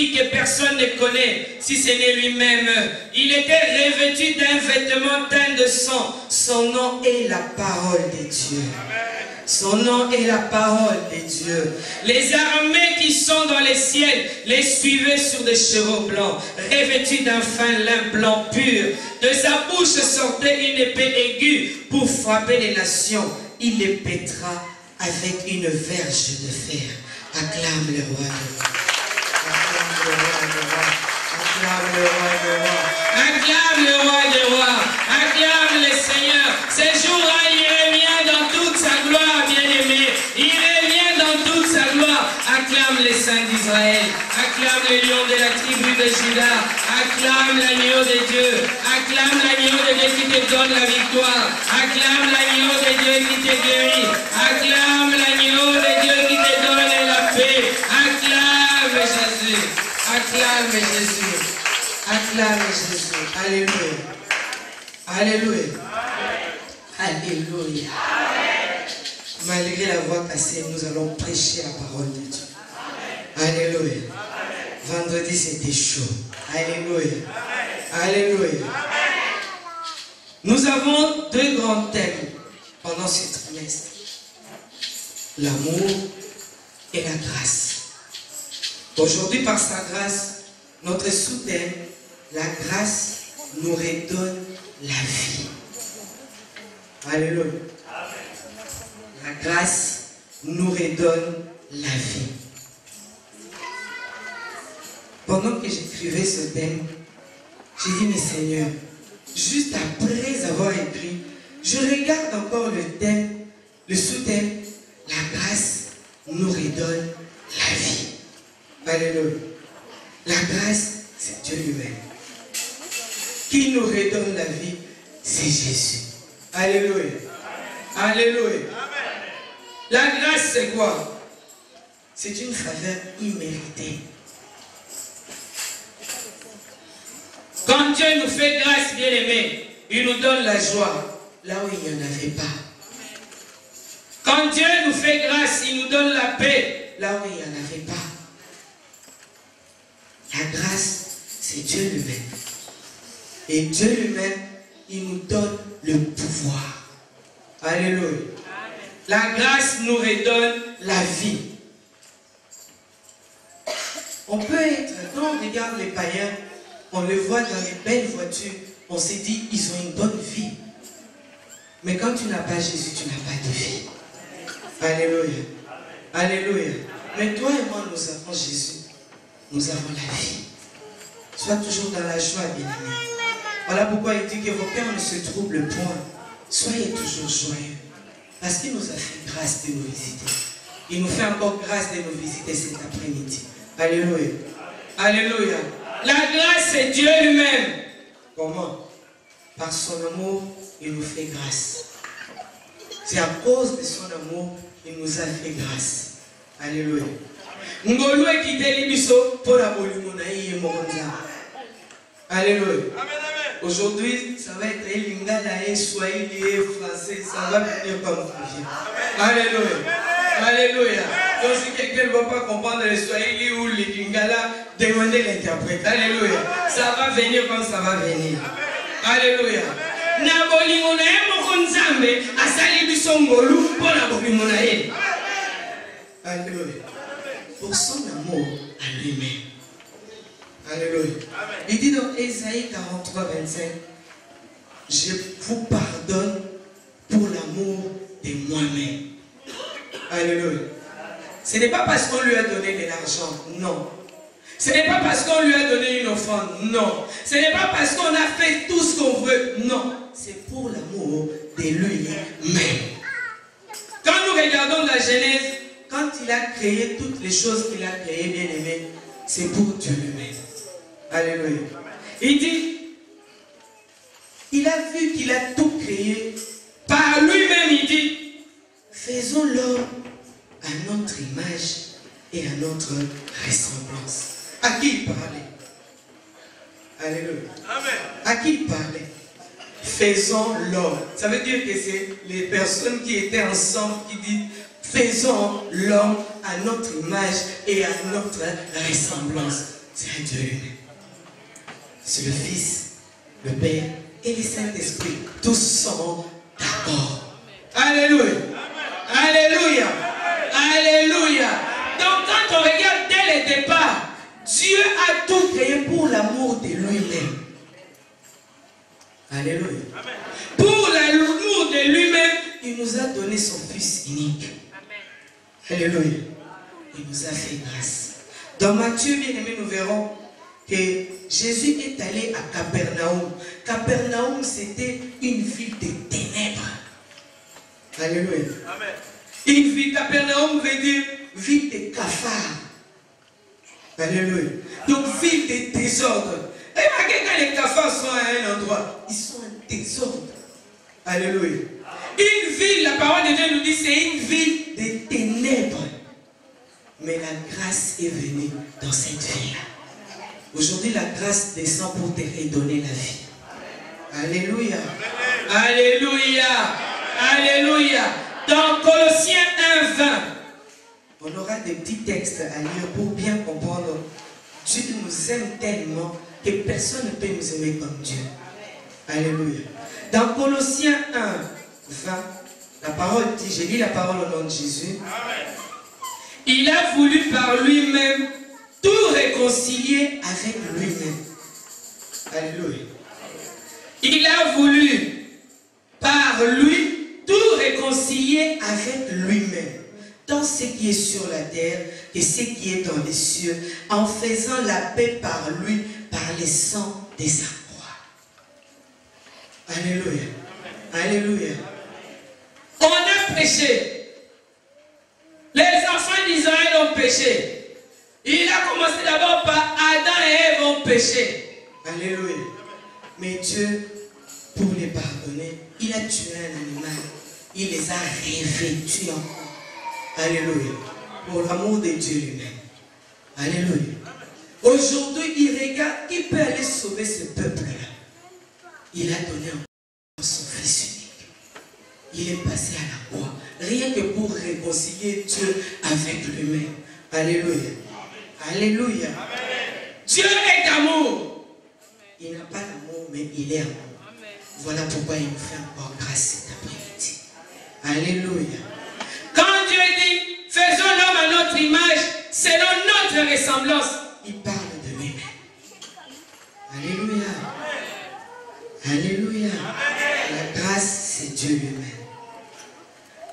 aussi que personne ne connaît, si ce n'est lui-même. Il était revêtu d'un vêtement teint de sang. Son nom est la parole de Dieu. Son nom est la parole de Dieu. Les armées qui sont dans les ciels les suivaient sur des chevaux blancs, revêtus d'un fin lin blanc pur. De sa bouche sortait une épée aiguë pour frapper les nations. Il les pétra avec une verge de fer. Acclame le roi de rois. Acclame le roi de rois. Acclame le roi de rois. Acclame le Seigneur. Ce jour-là, il revient dans toute sa gloire, bien-aimé. Il revient dans toute sa gloire. Acclame les saints d'Israël. Acclame le lion de la tribu de Juda. Acclame l'agneau de Dieu. Acclame l'agneau de Dieu qui te donne la victoire. Acclame l'agneau de Dieu qui te guérit. Acclame l'agneau de Dieu qui te donne la paix. Acclame Jésus. Acclame Jésus. Acclame Jésus. Alléluia. Alléluia. Alléluia. Malgré la voix cassée, nous allons prêcher la parole de Dieu. Alléluia. Vendredi, c'était chaud. Alléluia. Alléluia. Nous avons deux grands thèmes pendant ce trimestre. L'amour et la grâce. Aujourd'hui, par sa grâce, notre sous-thème, la grâce nous redonne la vie. Alléluia. La grâce nous redonne la vie. Pendant que j'écrivais ce thème, j'ai dit, mais Seigneur, juste après avoir écrit, je regarde encore le thème, le sous-thème, la grâce nous redonne la vie. Alléluia. La grâce, c'est Dieu lui-même. Qui nous redonne la vie, c'est Jésus. Alléluia. Alléluia. La grâce, c'est quoi? C'est une faveur imméritée. Quand Dieu nous fait grâce, bien-aimé, il nous donne la joie là où il n'y en avait pas. Quand Dieu nous fait grâce, il nous donne la paix là où il n'y en avait pas. La grâce, c'est Dieu lui-même. Et Dieu lui-même, il nous donne le pouvoir. Alléluia. La grâce nous redonne la vie. On peut être, quand on regarde les païens, on les voit dans les belles voitures, on s'est dit, ils ont une bonne vie. Mais quand tu n'as pas Jésus, tu n'as pas de vie. Alléluia. Alléluia. Mais toi et moi, nous avons Jésus. Nous avons la vie. Sois toujours dans la joie, bien-aimé. Voilà pourquoi il dit que vos cœurs ne se troublent point. Soyez toujours joyeux. Parce qu'il nous a fait grâce de nous visiter. Il nous fait encore grâce de nous visiter cet après-midi. Alléluia. Alléluia. La grâce, c'est Dieu lui-même. Comment? Par son amour, il nous fait grâce. C'est à cause de son amour qu'il nous a fait grâce. Alléluia. Alléluia. Aujourd'hui, ça va être lingala, swahili, français, ça va venir comme ça. Alléluia. Alléluia. Donc si quelqu'un ne va pas comprendre le swahili ou le lingala, demandez l'interprète. Alléluia. Ça va venir comme ça va venir. Alléluia. Alléluia. Pour son amour à lui-même. Alléluia. Il dit dans Ésaïe 43, 25, je vous pardonne pour l'amour de moi-même. Alléluia. Ce n'est pas parce qu'on lui a donné de l'argent, non. Ce n'est pas parce qu'on lui a donné une offrande, non. Ce n'est pas parce qu'on a fait tout ce qu'on veut, non. C'est pour l'amour de lui-même. Quand nous regardons la Genèse, quand il a créé toutes les choses qu'il a créées, bien aimé, c'est pour Dieu lui-même. Alléluia. Il dit, il a vu qu'il a tout créé. Par lui-même, il dit, faisons l'homme à notre image et à notre ressemblance. À qui il parlait? Alléluia. Amen. À qui il parlait? Faisons l'homme. Ça veut dire que c'est les personnes qui étaient ensemble qui disent, faisons l'homme à notre image et à notre ressemblance. c'est un Dieu lui-même. C'est le Fils, le Père et le Saint-Esprit. Tous sont d'accord. Alléluia. Alléluia. Alléluia. Donc quand on regarde dès le départ, Dieu a tout créé pour l'amour de lui-même. Alléluia. Pour l'amour de lui-même, il nous a donné son Fils unique. Alléluia. Il nous a fait grâce. Dans Matthieu, bien aimé, nous verrons que Jésus est allé à Capernaum. Capernaum, c'était une ville de ténèbres. Alléluia. Amen. Une ville, Capernaum veut dire ville de cafards. Alléluia. Donc ville de désordre. Et remarquez quand les cafards sont à un endroit, ils sont en désordre. Alléluia. Une ville, la parole de Dieu nous dit, c'est une ville de ténèbres. Mais la grâce est venue dans cette ville. Aujourd'hui, la grâce descend pour te redonner la vie. Alléluia. Alléluia. Alléluia. Dans Colossiens 1:20, on aura des petits textes à lire pour bien comprendre. Dieu nous aime tellement que personne ne peut nous aimer comme Dieu. Alléluia. Dans Colossiens 1:20, la parole dit, j'ai lu la parole au nom de Jésus. Il a voulu par lui-même tout réconcilier avec lui-même. Alléluia. Il a voulu par lui tout réconcilier avec lui-même, tant ce qui est sur la terre que ce qui est dans les cieux, en faisant la paix par lui, par le sang de sa croix. Alléluia. Alléluia. On a péché. Les enfants d'Israël ont péché. Il a commencé d'abord par Adam et Ève ont péché. Alléluia. Mais Dieu, pour les pardonner, il a tué un animal. Il les a revêtus encore. Alléluia. Pour l'amour de Dieu lui-même. Alléluia. Aujourd'hui, il regarde qui peut aller sauver ce peuple-là. Il a donné encore son Fils unique. Il est passé à la croix. Rien que pour réconcilier Dieu avec lui-même. Alléluia. Alléluia. Dieu est amour. Il n'a pas d'amour, mais il est amour. Voilà pourquoi il nous fait encore grâce cet après-midi. Alléluia. Quand Dieu dit, faisons l'homme à notre image, selon notre ressemblance, il parle de lui-même. Alléluia. Alléluia. La grâce, c'est Dieu lui-même.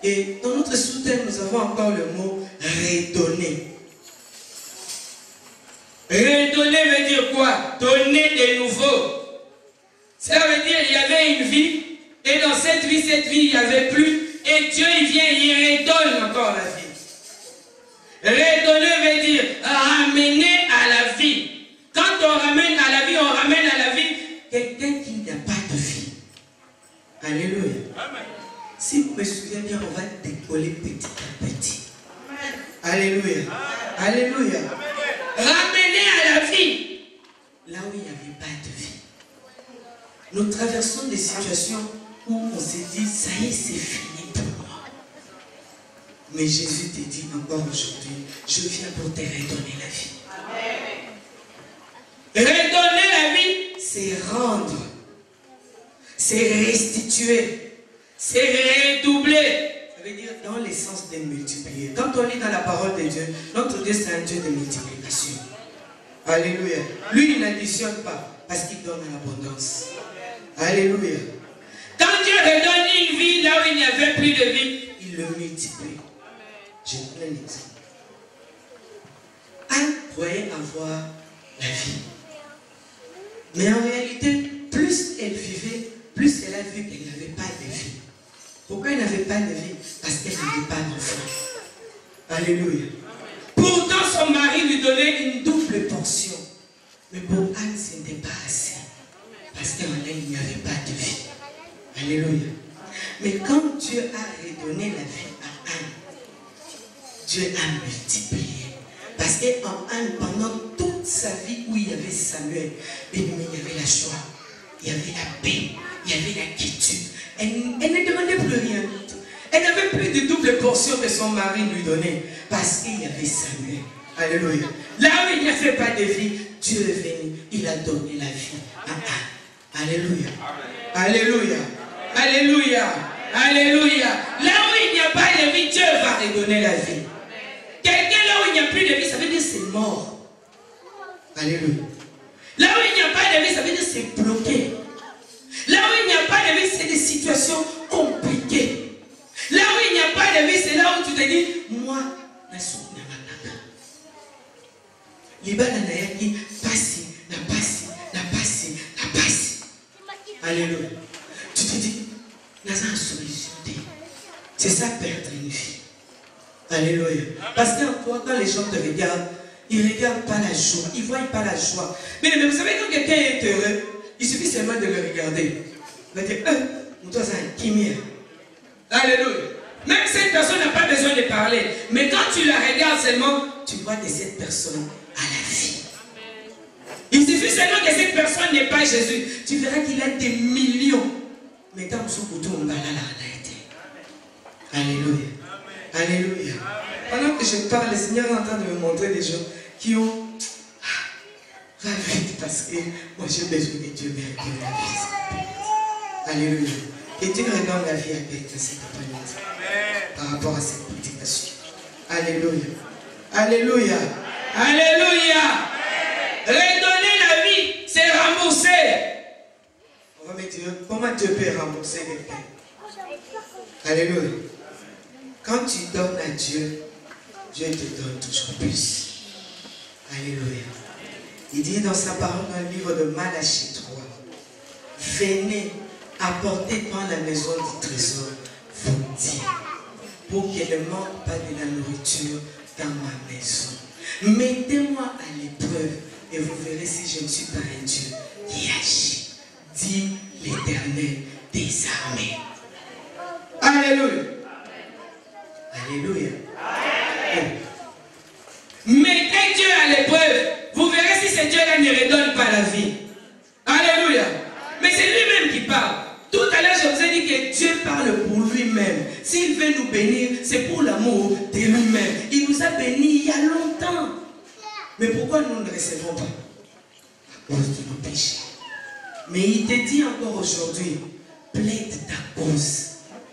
Et dans notre sous-thème, nous avons encore le mot redonner. Redonner veut dire quoi? Donner de nouveau. Cela veut dire qu'il y avait une vie, et dans cette vie, il n'y avait plus, et Dieu il vient, il redonne encore la vie. Redonner veut dire ramener à la vie. Quand on ramène à la vie, on ramène à la vie quelqu'un qui n'a pas de vie. Alléluia. Amen. Si vous me souvenez bien, on va décoller petit à petit. Amen. Alléluia. Amen. Alléluia. Amen. Ramener à la vie là où il n'y avait pas de vie. Nous traversons des situations où on s'est dit, ça y est, c'est fini pour moi. Mais Jésus te dit encore aujourd'hui, je viens pour te redonner la vie. Amen. Redonner la vie, c'est rendre, c'est restituer, c'est redoubler. Ça veut dire dans le sens de multiplier. Quand on lit dans la parole de Dieu, notre Dieu c'est un Dieu de multiplication. Alléluia. Lui, il n'additionne pas parce qu'il donne à l'abondance. Alléluia. Quand Dieu redonne une vie là où il n'y avait plus de vie, il le multiplie. Je prends un exemple. Anne croyait avoir la vie. Mais en réalité, plus elle vivait, plus elle a vu qu'elle n'avait pas de vie. Pourquoi elle n'avait pas de vie? Parce qu'elle n'avait pas d'enfant. Alléluia. Pourtant, son mari lui donnait une double portion. Mais pour Anne, ce n'était pas assez. Parce qu'en elle, il n'y avait pas de vie. Alléluia. Mais quand Dieu a redonné la vie à Anne, Dieu a multiplié. Parce qu'en Anne, pendant toute sa vie où il y avait Samuel, il y avait la joie, il y avait la paix, il y avait la quiétude. Elle ne demandait plus rien. Elle n'avait plus de double portion que son mari lui donnait. Parce qu'il y avait Samuel. Alléluia. Là où il n'y avait pas de vie, Dieu est venu, il a donné la vie. Alléluia. Alléluia. Alléluia. Alléluia. Là où il n'y a pas de vie, Dieu va redonner la vie. Quelqu'un là où il n'y a plus de vie, ça veut dire c'est mort. Alléluia. Là où il n'y a pas de vie, ça veut dire c'est bloqué. Là où il n'y a pas de vie, c'est des situations compliquées. Là où il n'y a pas de vie, c'est là où tu te dis, moi, je suis libana na yaki pasi, na pasi, na pasi, na pasi. Alléluia. Tu te dis, n'a pas de solution. C'est ça perdre une vie. Alléluia. Parce que toi, quand les gens te regardent, ils ne regardent pas la joie. Ils ne voient pas la joie. Mais vous savez, quand quelqu'un est heureux, il suffit seulement de le regarder. Il va dire, toi, c'est un kimia. Alléluia. Même cette personne n'a pas besoin de parler. Mais quand tu la regardes seulement, tu vois que cette personne a la vie. Il suffit seulement que cette personne n'ait pas Jésus. Tu verras qu'il a des millions. Mais dans son couteau, on va là, Alléluia. Alléluia. Pendant que je parle, le Seigneur est en train de me montrer des gens qui ont... Va vite parce que moi j'ai besoin que Dieu me redonne la vie. Alléluia. Et Dieu redonne la vie à quelqu'un cette après-midi par rapport à cette prédication. Alléluia. Alléluia. Alléluia. Redonner la vie, c'est rembourser. On va me dire, comment Dieu peut rembourser quelqu'un? Alléluia. Quand tu donnes à Dieu, Dieu te donne toujours plus. Alléluia. Il dit dans sa parole dans le livre de Malachie 3, venez apporter dans la maison du trésor vos dîmes, pour qu'elle ne manque pas de la nourriture dans ma maison. Mettez-moi à l'épreuve et vous verrez si je ne suis pas un Dieu qui agit, dit l'Éternel des armées. Alléluia. Alléluia. Mettez Dieu à l'épreuve. Vous verrez si ce Dieu-là ne redonne pas la vie. Alléluia. Mais c'est lui-même qui parle. Tout à l'heure, je vous ai dit que Dieu parle pour lui-même. S'il veut nous bénir, c'est pour l'amour de lui-même. Il nous a bénis il y a longtemps. Mais pourquoi nous ne recevons pas? À cause de nos péchés. Mais il te dit encore aujourd'hui, plaide ta cause.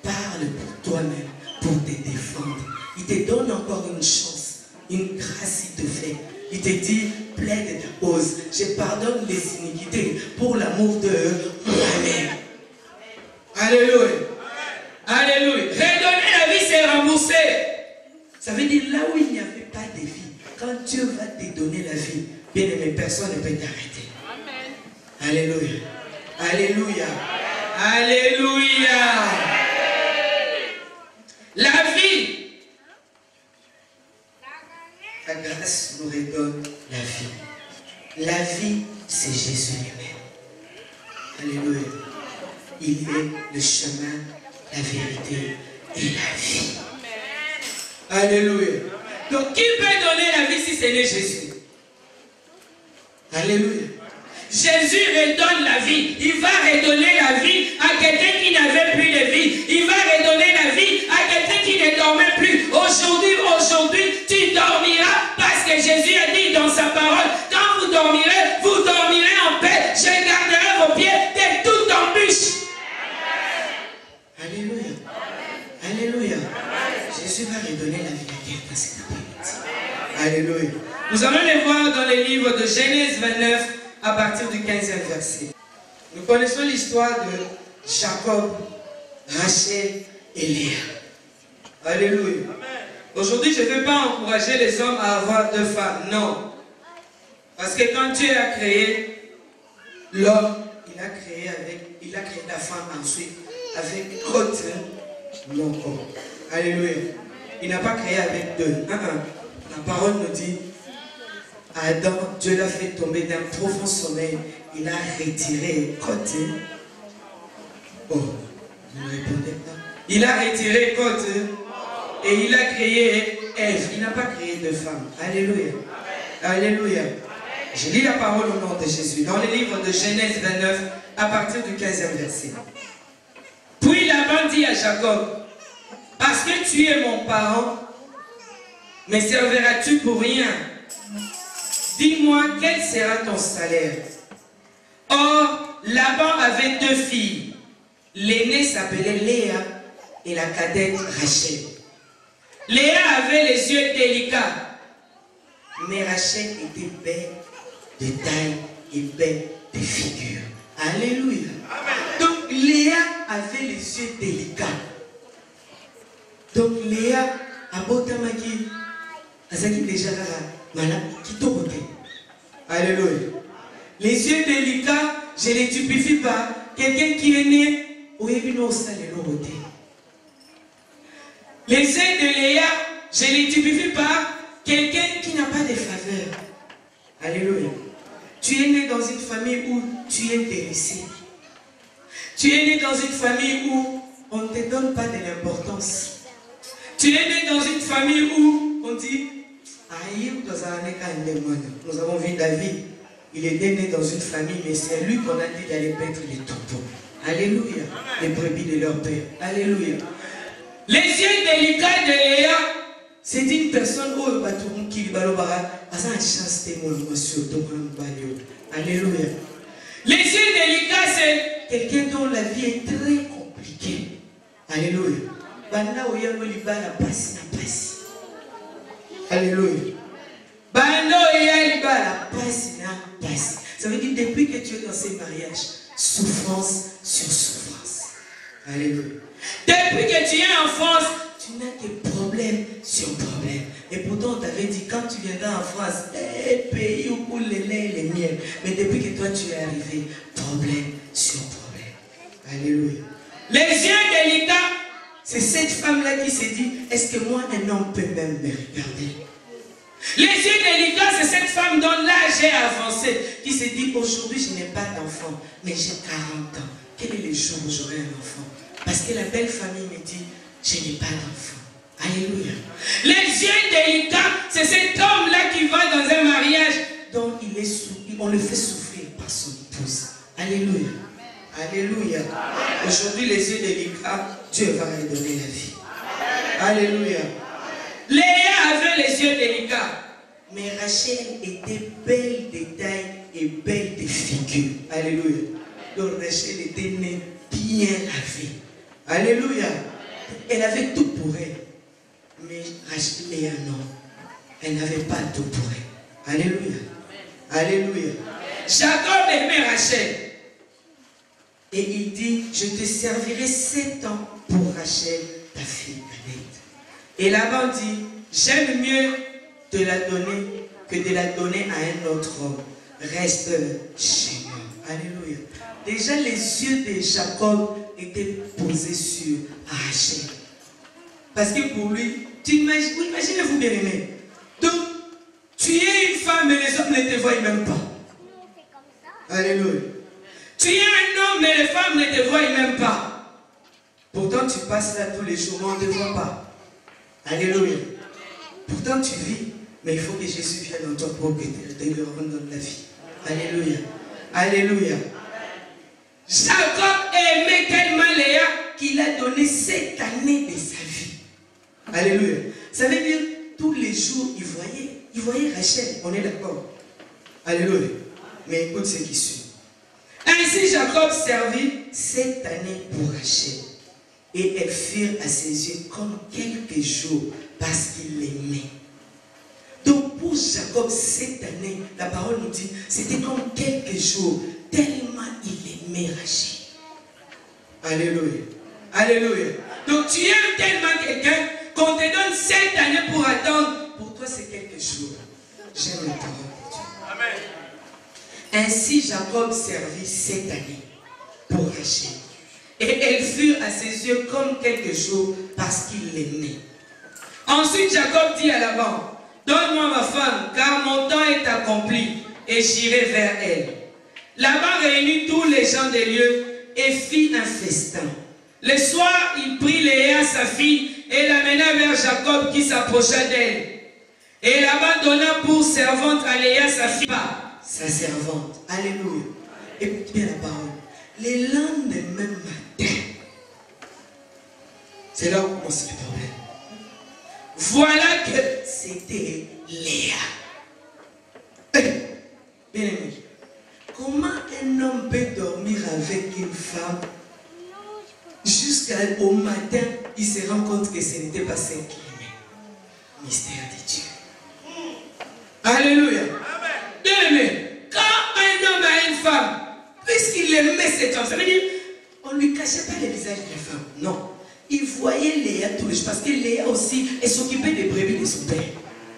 Parle pour toi-même, pour te défendre. Il te donne encore une chance, une grâce il te fait. Il te dit, plaide ta cause. Je pardonne les iniquités pour l'amour de moi-même. Alléluia. Alléluia. Redonner la vie, c'est rembourser. Ça veut dire là où il n'y avait pas de vie, quand Dieu va te donner la vie, bien aimé, personne ne peut t'arrêter. Alléluia. Alléluia. Alléluia. La vie. La grâce nous redonne la vie. La vie, c'est Jésus lui-même. Alléluia. Il est le chemin, la vérité et la vie. Alléluia. Donc, qui peut donner la vie si ce n'est Jésus? Alléluia. Jésus redonne la vie. Il va redonner la vie à quelqu'un qui n'avait plus de vie. Il va redonner la vie à quelqu'un qui ne dormait plus. Aujourd'hui, tu dormiras parce que Jésus a dit dans sa parole, quand vous dormirez en paix. Je garderai vos pieds de toute embûche. Alléluia. Alléluia. Jésus va redonner la vie à quelqu'un cet après-midi. Alléluia. Nous allons les voir dans les livres de Genèse 29 à partir du 15e verset. Nous connaissons l'histoire de Jacob, Rachel et Léa. Alléluia. Aujourd'hui, je ne veux pas encourager les hommes à avoir deux femmes. Non. Parce que quand Dieu a créé l'homme, il a créé la femme ensuite avec autre non corps. Alléluia. Il n'a pas créé avec deux. La parole nous dit, Adam, Dieu l'a fait tomber d'un profond sommeil. Il a retiré côté. Oh, vous ne répondez pas. Il a retiré côté et il a créé Ève. Il n'a pas créé de femme. Alléluia. Alléluia. Je lis la parole au nom de Jésus. Dans le livre de Genèse 29, à partir du 15e verset. Puis Laban dit à Jacob, parce que tu es mon parent, me serviras-tu pour rien? dis-moi, quel sera ton salaire? Or, Laban avait 2 filles. L'aînée s'appelait Léa et la cadette Rachel. Léa avait les yeux délicats, mais Rachel était belle de taille et belle de figure. Alléluia. Donc Léa avait les yeux délicats. Donc Léa a botamaki azaki déjà là qui tourne. Alléluia. Les yeux délicats, je ne les typifie pas. Quelqu'un qui est né au Yébino Salé. Les yeux de Léa, je ne les typifie pas. Quelqu'un qui n'a pas de faveur. Alléluia. Tu es né dans une famille où tu es délaissé. Tu es né dans une famille où on ne te donne pas de l'importance. Tu es né dans une famille où on dit nous avons vu David. Il était né dans une famille, mais c'est lui qu'on a dit d'aller paître les troupeaux. Alléluia. Les brebis de leur père. Alléluia. Les yeux délicats de Léa, c'est une personne qui a une chance de Alléluia. Les yeux délicats, c'est quelqu'un dont la vie est très compliquée. Alléluia. Alléluia. Ça veut dire depuis que tu es dans ces mariages, souffrance sur souffrance. Alléluia. Depuis que tu es en France, tu n'as que problème sur problème. Et pourtant, on t'avait dit, quand tu viendras en France, pays où coulent les laits et les miels. Mais depuis que toi tu es arrivé, problème sur problème. Alléluia. Les yeux délicats, c'est cette femme-là qui s'est dit, est-ce que moi, un homme peut même me regarder? Les yeux délicats, c'est cette femme dont l'âge est avancé, qui s'est dit, aujourd'hui, je n'ai pas d'enfant, mais j'ai 40 ans. Quel est le jour où j'aurai un enfant? Parce que la belle famille me dit, je n'ai pas d'enfant. Alléluia. Les yeux délicats, c'est cet homme-là qui va dans un mariage dont on le fait souffrir par son épouse. Alléluia. Alléluia. Aujourd'hui, les yeux délicats, Dieu va redonner la vie. Alléluia. Léa avait les yeux délicats, mais Rachel était belle de taille et belle de figure. Alléluia. Donc Rachel était née bien lavée. Alléluia. Elle avait tout pour elle. Mais Rachel, Léa, non. Elle n'avait pas tout pour elle. Alléluia. Alléluia. Jacob aimait Rachel. Et il dit, je te servirai 7 ans pour Rachel, ta fille cadette. Et Laban dit, j'aime mieux te la donner que de la donner à un autre homme. Reste chez moi. Alléluia. Déjà, les yeux de Jacob étaient posés sur Rachel. Parce que pour lui, imaginez-vous bien aimé. Donc, tu es une femme, mais les hommes ne te voient même pas. Alléluia. Tu es un homme, mais les femmes ne te voient même pas. Pourtant, tu passes là tous les jours, mais on ne te voit pas. Alléluia. Pourtant, tu vis, mais il faut que Jésus vienne en toi pour que tu le rendes dans la vie. Alléluia. Alléluia. Jacob aimait tellement Léa qu'il a donné 7 années de sa vie. Alléluia. Ça veut dire, tous les jours, il voyait Rachel. On est d'accord. Alléluia. Mais écoute ce qui suit. Ainsi, Jacob servit 7 années pour Rachel. Et elles furent à ses yeux comme quelques jours parce qu'il l'aimait. Donc pour Jacob, cette année, la parole nous dit, c'était comme quelques jours, tellement il aimait Rachel. Alléluia. Alléluia. Donc tu aimes tellement quelqu'un qu'on te donne 7 années pour attendre. Pour toi, c'est quelques jours. J'aime la parole de Dieu. Amen. Ainsi, Jacob servit 7 années pour Rachel. Et elles furent à ses yeux comme quelques jours parce qu'il l'aimait. Ensuite, Jacob dit à Laban, donne-moi ma femme, car mon temps est accompli, et j'irai vers elle. Laban réunit tous les gens des lieux et fit un festin. Le soir, il prit Léa, sa fille, et l'amena vers Jacob qui s'approcha d'elle. Et Laban donna pour servante à Léa, sa fille, sa servante. Alléluia. Écoute bien la parole. Les lendemains matin, c'est là où commence le problème. Voilà que c'était Léa. avec une femme. Jusqu'au matin, il se rend compte que ce n'était pas celle qu'il aimait. Mystère de Dieu. Alléluia. Bien aimé, quand un homme a une femme, puisqu'il aimait cette femme, ça veut dire, on ne lui cachait pas le visage de la femme. Non. Il voyait Léa tous les jours, parce que Léa aussi, elle s'occupait des brebis de son père.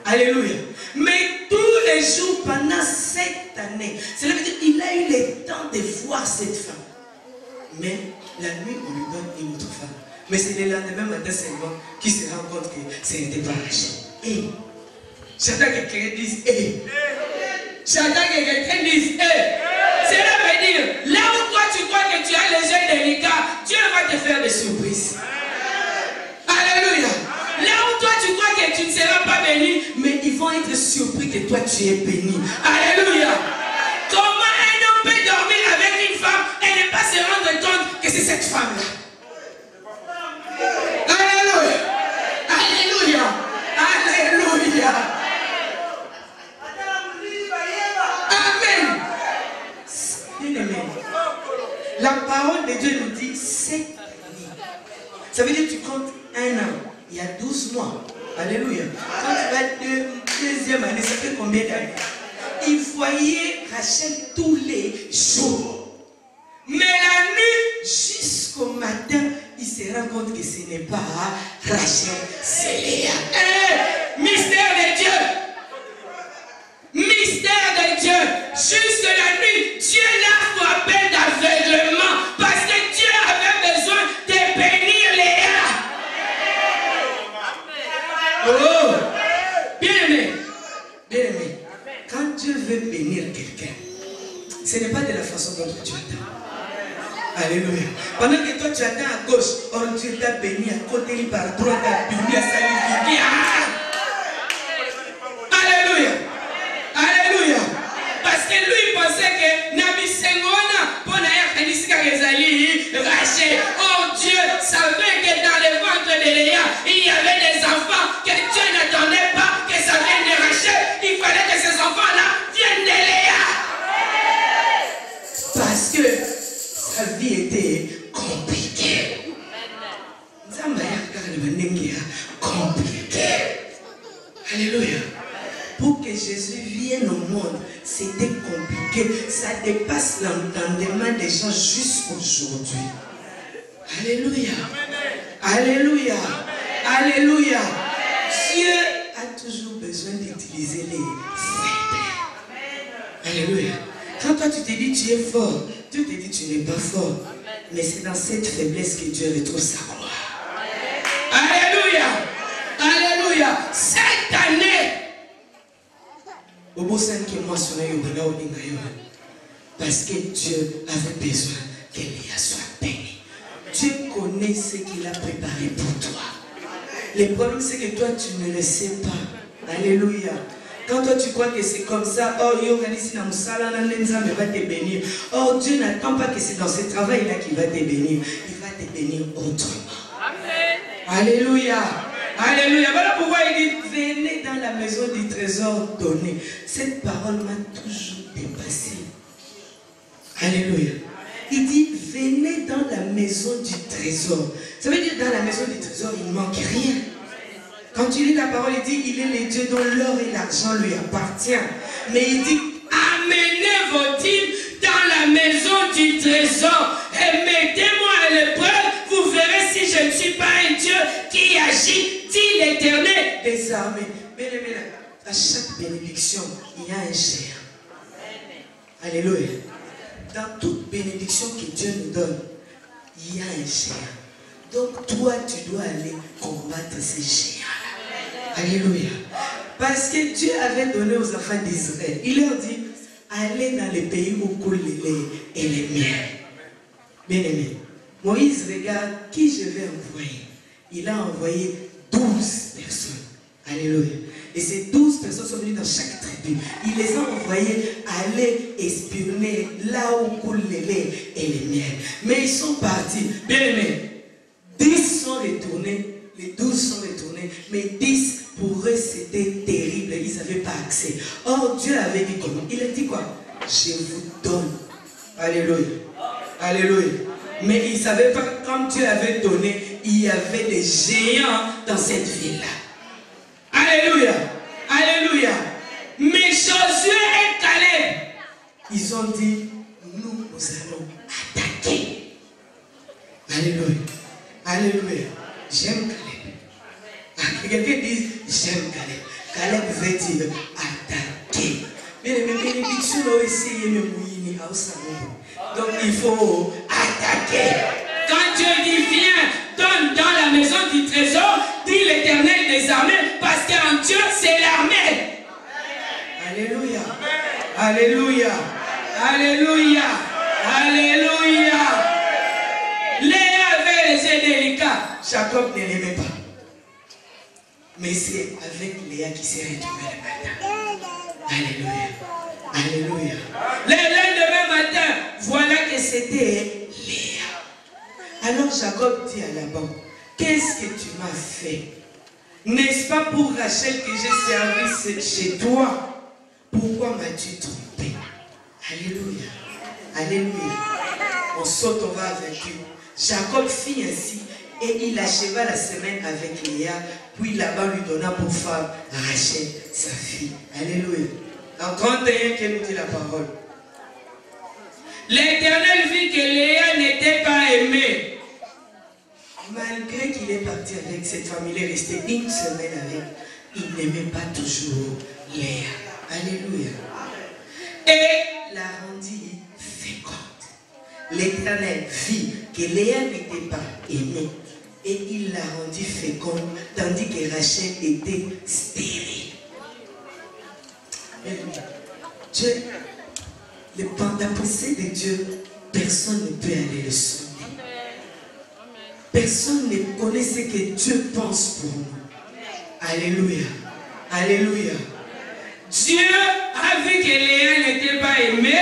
Alléluia. Mais tous les jours, pendant 7 années, cela veut dire qu'il a eu le temps de voir cette femme. Mais la nuit, on lui donne une autre femme. Mais c'est le lendemain matin seulement qu'il se rend compte que ce n'était pas Rachel. Et j'attends que quelqu'un dise j'attends que quelqu'un dise Cela veut dire, là où toi tu crois que tu as les yeux délicats, Dieu va te faire des surprises. Alléluia. Là où toi tu crois que tu ne seras pas béni, mais ils vont être surpris que toi tu es béni. Alléluia. Comment un homme peut dormir avec une femme et ne pas se rendre compte que c'est cette femme-là? Alléluia. Alléluia. Alléluia. Amen. Bien-aimé, la parole de Dieu nous dit 7 années. Ça veut dire que tu comptes un an. Il y a 12 mois. Alléluia. Quand tu vas deuxième année, ça fait combien d'années? Il voyait Rachel tous les jours. Mais la nuit, jusqu'au matin, il se rend compte que ce n'est pas Rachel, c'est Léa. Mystère de Dieu. Mystère de Dieu. Jusque la nuit, Dieu l'a frappé d'aveuglement parce que Dieu avait besoin de bénir Léa. Oh, bien aimé. Bien aimé. Quand Dieu veut bénir quelqu'un, ce n'est pas de la façon dont tu attends. Alléluia. Pendant que toi tu attends à gauche, or Dieu t'a béni à côté, par droite, à béni à salut. Alléluia. Alléluia. Parce que lui il pensait que Nabi Sengona, pour Rachel, oh Dieu savait que dans le ventre de Léa, il y avait des enfants que Dieu n'attendait pas que ça vienne de Rachel. Il fallait que ces enfants-là viennent de Léa. Parce que sa vie était compliquée. Compliquée. Alléluia. Pour que Jésus vienne au monde, c'était compliqué. Ça dépasse l'entendement des gens jusqu'aujourd'hui. Alléluia. Alléluia. Alléluia. Dieu a toujours besoin d'utiliser les faibles. Alléluia. Quand toi tu te dis tu es fort, Dieu te dit tu n'es pas fort. Mais c'est dans cette faiblesse que Dieu retrouve sa gloire. Alléluia. Alléluia. Cette année, parce que Dieu avait besoin que Léa soit bénie. Dieu connaît ce qu'il a préparé pour toi. Le problème c'est que toi tu ne le sais pas. Alléluia. Quand toi tu crois que c'est comme ça, oh Dieu va te bénir. Oh Dieu n'attend pas que c'est dans ce travail-là qu'il va te bénir. Il va te bénir autrement. Amen. Alléluia. Alléluia. Voilà pourquoi il dit, venez dans la maison du trésor donné. Cette parole m'a toujours dépassé. Alléluia. Il dit, venez dans la maison du trésor. Ça veut dire, dans la maison du trésor, il ne manque rien. Quand tu lis la parole, il dit, il est le Dieu dont l'or et l'argent lui appartiennent. Mais il dit, amenez vos dîmes dans la maison du trésor et mettez-moi à l'épreuve. Vous verrez si je ne suis pas un Dieu qui agit, dit l'Éternel des armées. Mais à chaque bénédiction, il y a un géant. Alléluia. Dans toute bénédiction que Dieu nous donne, il y a un géant. Donc toi, tu dois aller combattre ces géants-là. Alléluia. Parce que Dieu avait donné aux enfants d'Israël, il leur dit, allez dans les pays où coulent les lait et les miels. Bien aimé, Moïse regarde qui je vais envoyer. Il a envoyé 12 personnes. Alléluia. Et ces 12 personnes sont venues dans chaque tribu. Il les a envoyés aller espionner là où coulent les laits et les miels. Mais ils sont partis. Bien aimé, 10 sont retournés. Les 12 sont retournés. Mais 10 pour eux c'était terrible. Ils n'avaient pas accès. Or Dieu avait dit comment? Il a dit quoi? Je vous donne. Alléluia. Alléluia. Mais il ne savait pas, comme Dieu avait donné, il y avait des géants dans cette ville-là. Alléluia. Alléluia. Mais Josué et Caleb, ils ont dit, nous allons attaquer. Alléluia. Alléluia. J'aime Caleb. Quelqu'un dit, j'aime Caleb. Caleb veut dire attaquer. Mais donc il faut attaquer. Quand Dieu dit viens, donne dans la maison du trésor, dit l'Éternel des armées, parce qu'en Dieu c'est l'armée. Alléluia. Alléluia. Alléluia. Alléluia. Léa avait les yeux délicats. Jacob ne l'aimait pas. Mais c'est avec Léa qui s'est retourné le matin. Alléluia. Alléluia. Le lendemain matin, voilà que c'était Léa. Alors Jacob dit à Laban, qu'est-ce que tu m'as fait? N'est-ce pas pour Rachel que j'ai servi chez toi? Pourquoi m'as-tu trompé? Alléluia. Alléluia. On saute, on va avec lui. Jacob fit ainsi et il acheva la semaine avec Léa. Puis Laban lui donna pour femme Rachel, sa fille. Alléluia. En 31, qu'elle nous dit la parole. L'Éternel vit que Léa n'était pas aimée. Malgré qu'il est parti avec cette femme, il est resté une semaine avec. Il n'aimait pas toujours Léa. Alléluia. Et la rendit féconde. L'Éternel vit que Léa n'était pas aimée. Et il la rendit féconde, tandis que Rachel était stérile. Dieu, la pensée de Dieu, personne ne peut aller le sonner. Personne ne connaît ce que Dieu pense pour nous. Alléluia. Alléluia. Dieu a vu que Léa n'était pas aimée.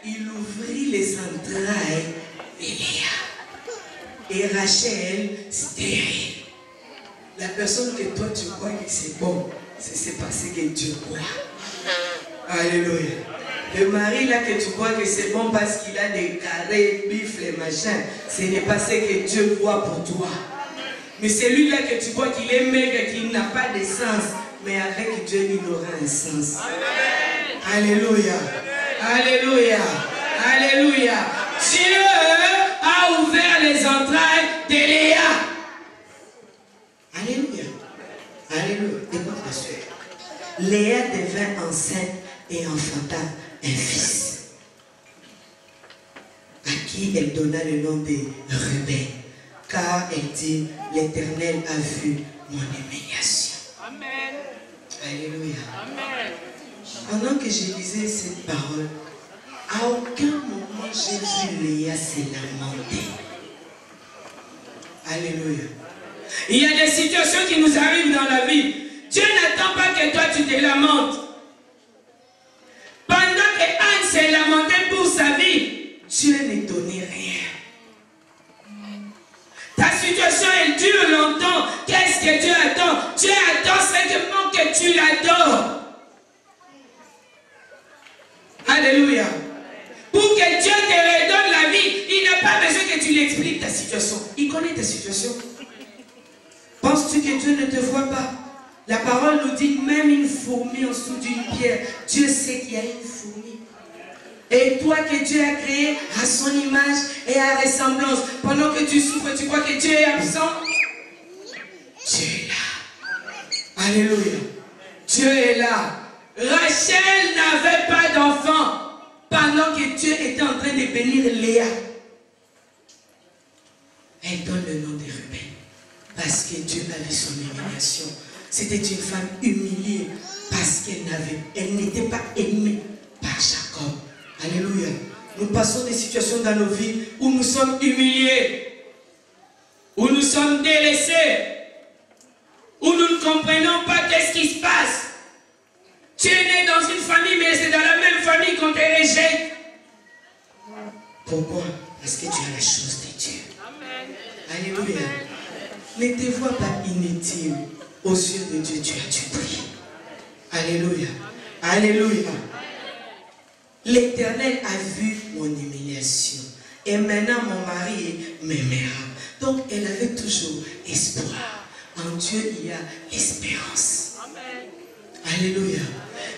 Il ouvrit les entrailles de Léa. Et Rachel, stérile. La personne que toi tu crois que c'est bon, c'est parce que Dieu croit. Alléluia. Le mari là que tu crois que c'est bon parce qu'il a des carrés, bifles et machin, ce n'est pas ce que Dieu voit pour toi. Mais celui là que tu crois qu'il est maigre, qu'il n'a pas de sens, mais avec Dieu il aura un sens. Alléluia. Alléluia. Alléluia. Dieu a ouvert les entrailles de Léa. Alléluia. Alléluia. Écoute ma soeur. Léa devint enceinte et enfanta un fils, à qui elle donna le nom de Ruben, car elle dit, l'Éternel a vu mon humiliation. Amen. Alléluia. Amen. Pendant que je lisais cette parole, à aucun moment j'ai vu Léa se lamenter. Alléluia. Il y a des situations qui nous arrivent dans la vie. Dieu n'attend pas que toi tu te lamentes. Pendant que Anne s'est lamentée pour sa vie, Dieu ne donnait rien. Ta situation, elle dure longtemps. Qu'est-ce que Dieu attend? Dieu attend simplement que tu l'adores. Alléluia. Pour que Dieu te redonne la vie, il n'a pas besoin que tu lui expliques ta situation. Il connaît ta situation. Penses-tu que Dieu ne te voit pas? La parole nous dit, même une fourmi en dessous d'une pierre, Dieu sait qu'il y a une fourmi. Et toi que Dieu a créé à son image et à ressemblance, pendant que tu souffres, tu crois que Dieu est absent? Dieu est là. Alléluia. Dieu est là. Rachel n'avait pas d'enfant pendant que Dieu était en train de bénir Léa. Elle donne le nom de Ruben parce que Dieu a vu son humiliation. C'était une femme humiliée parce qu'elle n'était pas aimée par Jacob. Alléluia. Nous passons des situations dans nos vies où nous sommes humiliés, où nous sommes délaissés, où nous ne comprenons pas qu'est-ce qui se passe. Tu es né dans une famille, mais c'est dans la même famille qu'on te rejette. Pourquoi? Parce que tu as la chose de Dieu. Amen. Alléluia. Ne te vois pas inutile. Aux yeux de Dieu, tu as du prix. Alléluia. Alléluia. L'Éternel a vu mon humiliation Et maintenant, mon mari m'aimera. Donc, elle avait toujours espoir. En Dieu, il y a espérance. Amen. Alléluia.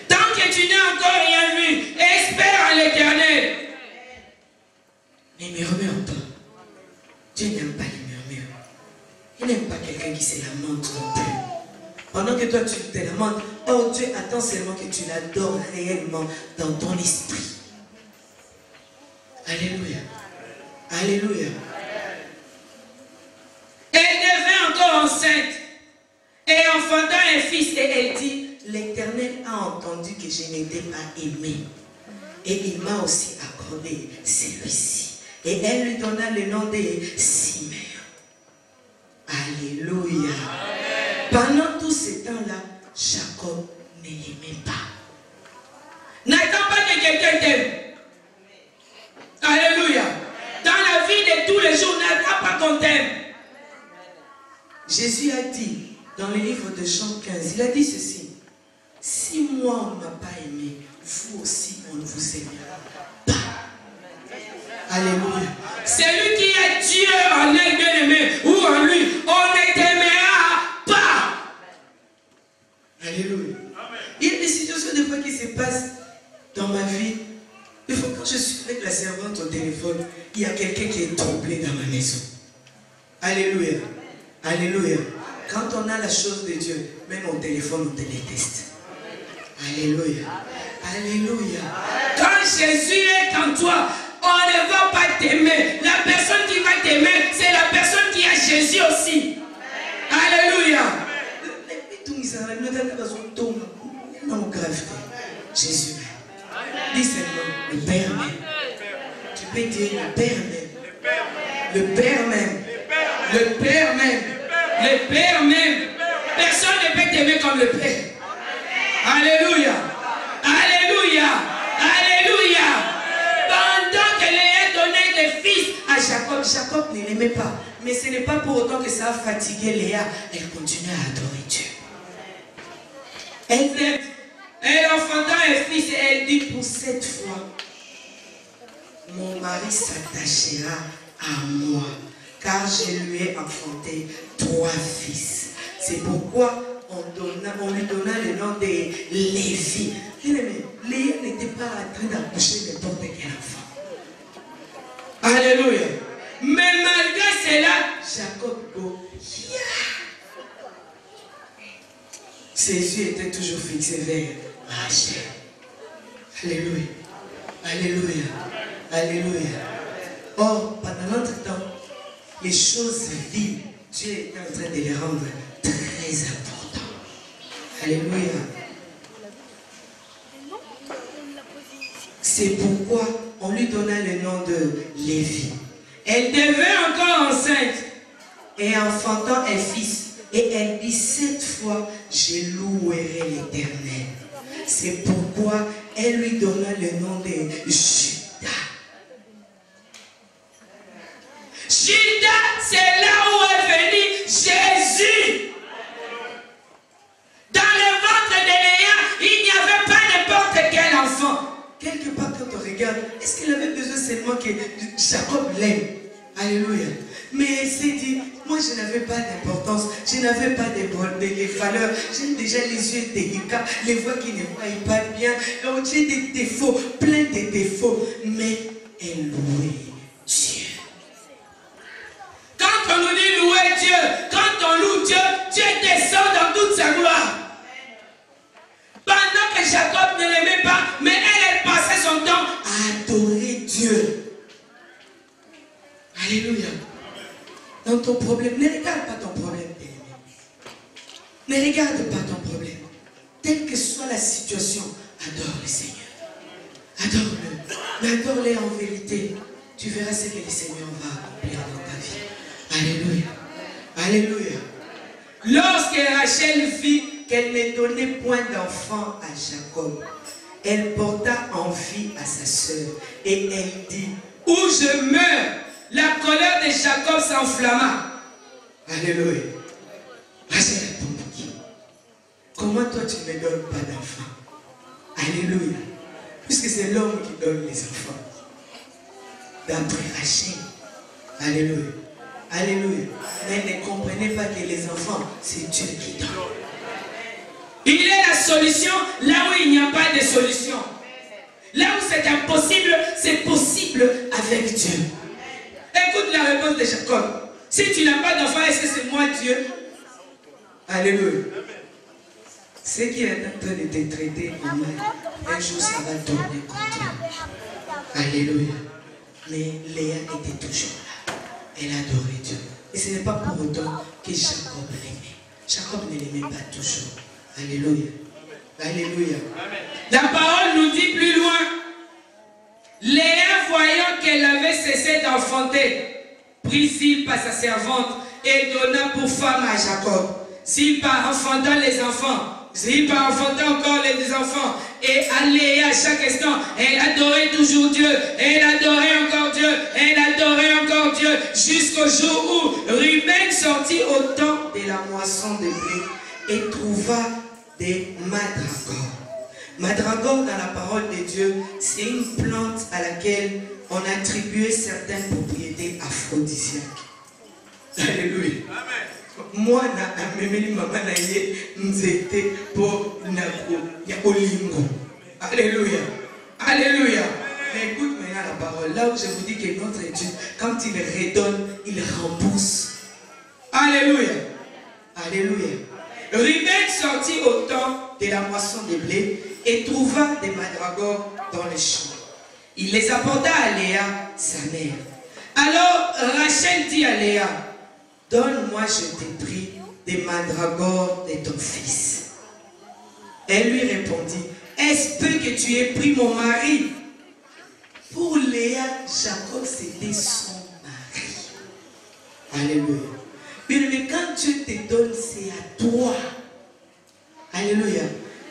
Tant que tu n'as encore rien vu, espère en l'Éternel. Ne murmure pas. Dieu n'aime pas les murmures. Il n'aime pas quelqu'un qui se lamente non plus. Pendant que toi tu te lamentes, oh Dieu attend seulement que tu l'adores réellement dans ton esprit. Alléluia. Alléluia. Elle devint encore enceinte et enfantant un fils et elle dit, l'Éternel a entendu que je n'étais pas aimée et il m'a aussi accordé celui-ci. Et elle lui donna le nom de Siméon. Alléluia. Pendant tout ce temps-là, Jacob ne l'aimait pas. N'attends pas que quelqu'un t'aime. Alléluia. Dans la vie de tous les jours, n'attends pas qu'on t'aime. Jésus a dit, dans le livre de Jean 15, il a dit ceci. Si moi on ne m'a pas aimé, vous aussi on ne vous aimera pas. Alléluia. Celui qui est Dieu en elle bien-aimé ou en lui, on ne t'aimera pas. Alléluia. Il y a des situations des fois qui se passent dans ma vie. Des fois quand je suis avec la servante au téléphone, il y a quelqu'un qui est troublé dans ma maison. Alléluia. Alléluia. Quand on a la chose de Dieu, même au téléphone, on te déteste. Alléluia. Alléluia. Quand Jésus est en toi, on ne va pas t'aimer. La personne qui va t'aimer, c'est la personne qui a Jésus aussi. Alléluia. Jésus même. Dis seulement le Père même. Tu peux dire le Père même. Le Père même. Le Père même. Le Père même. Personne ne peut t'aimer comme le Père. Alléluia. Alléluia. Alléluia. Pendant qu'elle a donné des fils à Jacob, Jacob ne l'aimait pas. Mais ce n'est pas pour autant que ça a fatigué Léa. Elle continue à adorer Dieu. Elle enfanta un fils et elle dit, pour cette fois, mon mari s'attachera à moi, car je lui ai enfanté 3 fils. C'est pourquoi on lui donna le nom de Lévi. Léa n'était pas en train d'accoucher n'importe quel enfant. Alléluia. Mais malgré cela, Jacob dit, ses yeux étaient toujours fixés vers Rachel. Alléluia. Alléluia. Alléluia. Or, pendant notre temps, les choses vives, Dieu est en train de les rendre très importantes. Alléluia. C'est pourquoi on lui donna le nom de Lévi. Elle devint encore enceinte et enfantant un fils. Et elle dit, cette fois, je louerai l'Éternel. C'est pourquoi elle lui donna le nom de Judas. Judas, c'est là où est venu Jésus. Dans le ventre de Léa, il n'y avait pas n'importe quel enfant. Quelque part, quand on regarde, est-ce qu'il avait besoin seulement que Jacob l'aime? Alléluia. Mais elle s'est dit, moi je n'avais pas d'importance, je n'avais pas de valeur, j'ai déjà les yeux délicats, les voix qui ne voient pas bien, j'ai des défauts, plein de défauts, mais elle louait Dieu. Quand on nous dit louer Dieu, quand on loue Dieu, Dieu descend dans toute sa gloire. Pendant que Jacob ne l'aimait pas, mais elle passait son temps à adorer Dieu. Alléluia. Dans ton problème, ne regarde pas ton problème, bien-aimé. Ne regarde pas ton problème. Telle que soit la situation, adore le Seigneur. Adore-le. Mais adore-le en vérité. Tu verras ce que le Seigneur va accomplir dans ta vie. Alléluia. Alléluia. Lorsque Rachel vit qu'elle ne donnait point d'enfant à Jacob, elle porta envie à sa sœur et elle dit, où je meurs, la colère de Jacob s'enflamma. Alléluia. Rachel a tombé. Comment toi tu ne me donnes pas d'enfant? Alléluia. Puisque c'est l'homme qui donne les enfants. d'après Rachel. Alléluia. Alléluia. Mais ne comprenez pas que les enfants, c'est Dieu qui donne. Il est la solution là où il n'y a pas de solution. Là où c'est impossible, c'est possible avec Dieu. Écoute la réponse de Jacob. Si tu n'as pas d'enfant, est-ce que c'est moi Dieu? Alléluia. Ce qui est en train de te traiter mal, un jour ça va tourner contre toi. Alléluia. Mais Léa était toujours là. Elle adorait Dieu. Et ce n'est pas pour autant que Jacob l'aimait. Jacob ne l'aimait pas toujours. Alléluia. Alléluia. La parole nous dit plus loin. Léa, voyant qu'elle avait cessé d'enfanter, prit Zilpa sa servante et donna pour femme à Jacob. Zilpa enfantant les enfants. Zilpa enfantant encore les enfants. Et à Léa, à chaque instant, elle adorait toujours Dieu. Elle adorait encore Dieu. Elle adorait encore Dieu. Jusqu'au jour où Ruben sortit au temps de la moisson de blé et trouva des madragores. Madragore dans la parole de Dieu, c'est une plante à laquelle on attribuait certaines propriétés aphrodisiaques. Alléluia. Moi, je suis maman nzete pour olingo. Alléluia. Alléluia. Mais écoute maintenant la parole. Là où je vous dis que notre Dieu, quand il redonne, il rembourse. Alléluia. Alléluia. Ruben sortit au temps de la moisson de blé et trouva des madragores dans les champs. Il les apporta à Léa, sa mère. Alors Rachel dit à Léa, donne-moi, je t'ai pris, des mandragores de ton fils. Elle lui répondit, est-ce peu que tu aies pris mon mari? Pour Léa, Jacob, c'était son mari. Alléluia. Mais quand Dieu te donne, c'est à toi. Alléluia.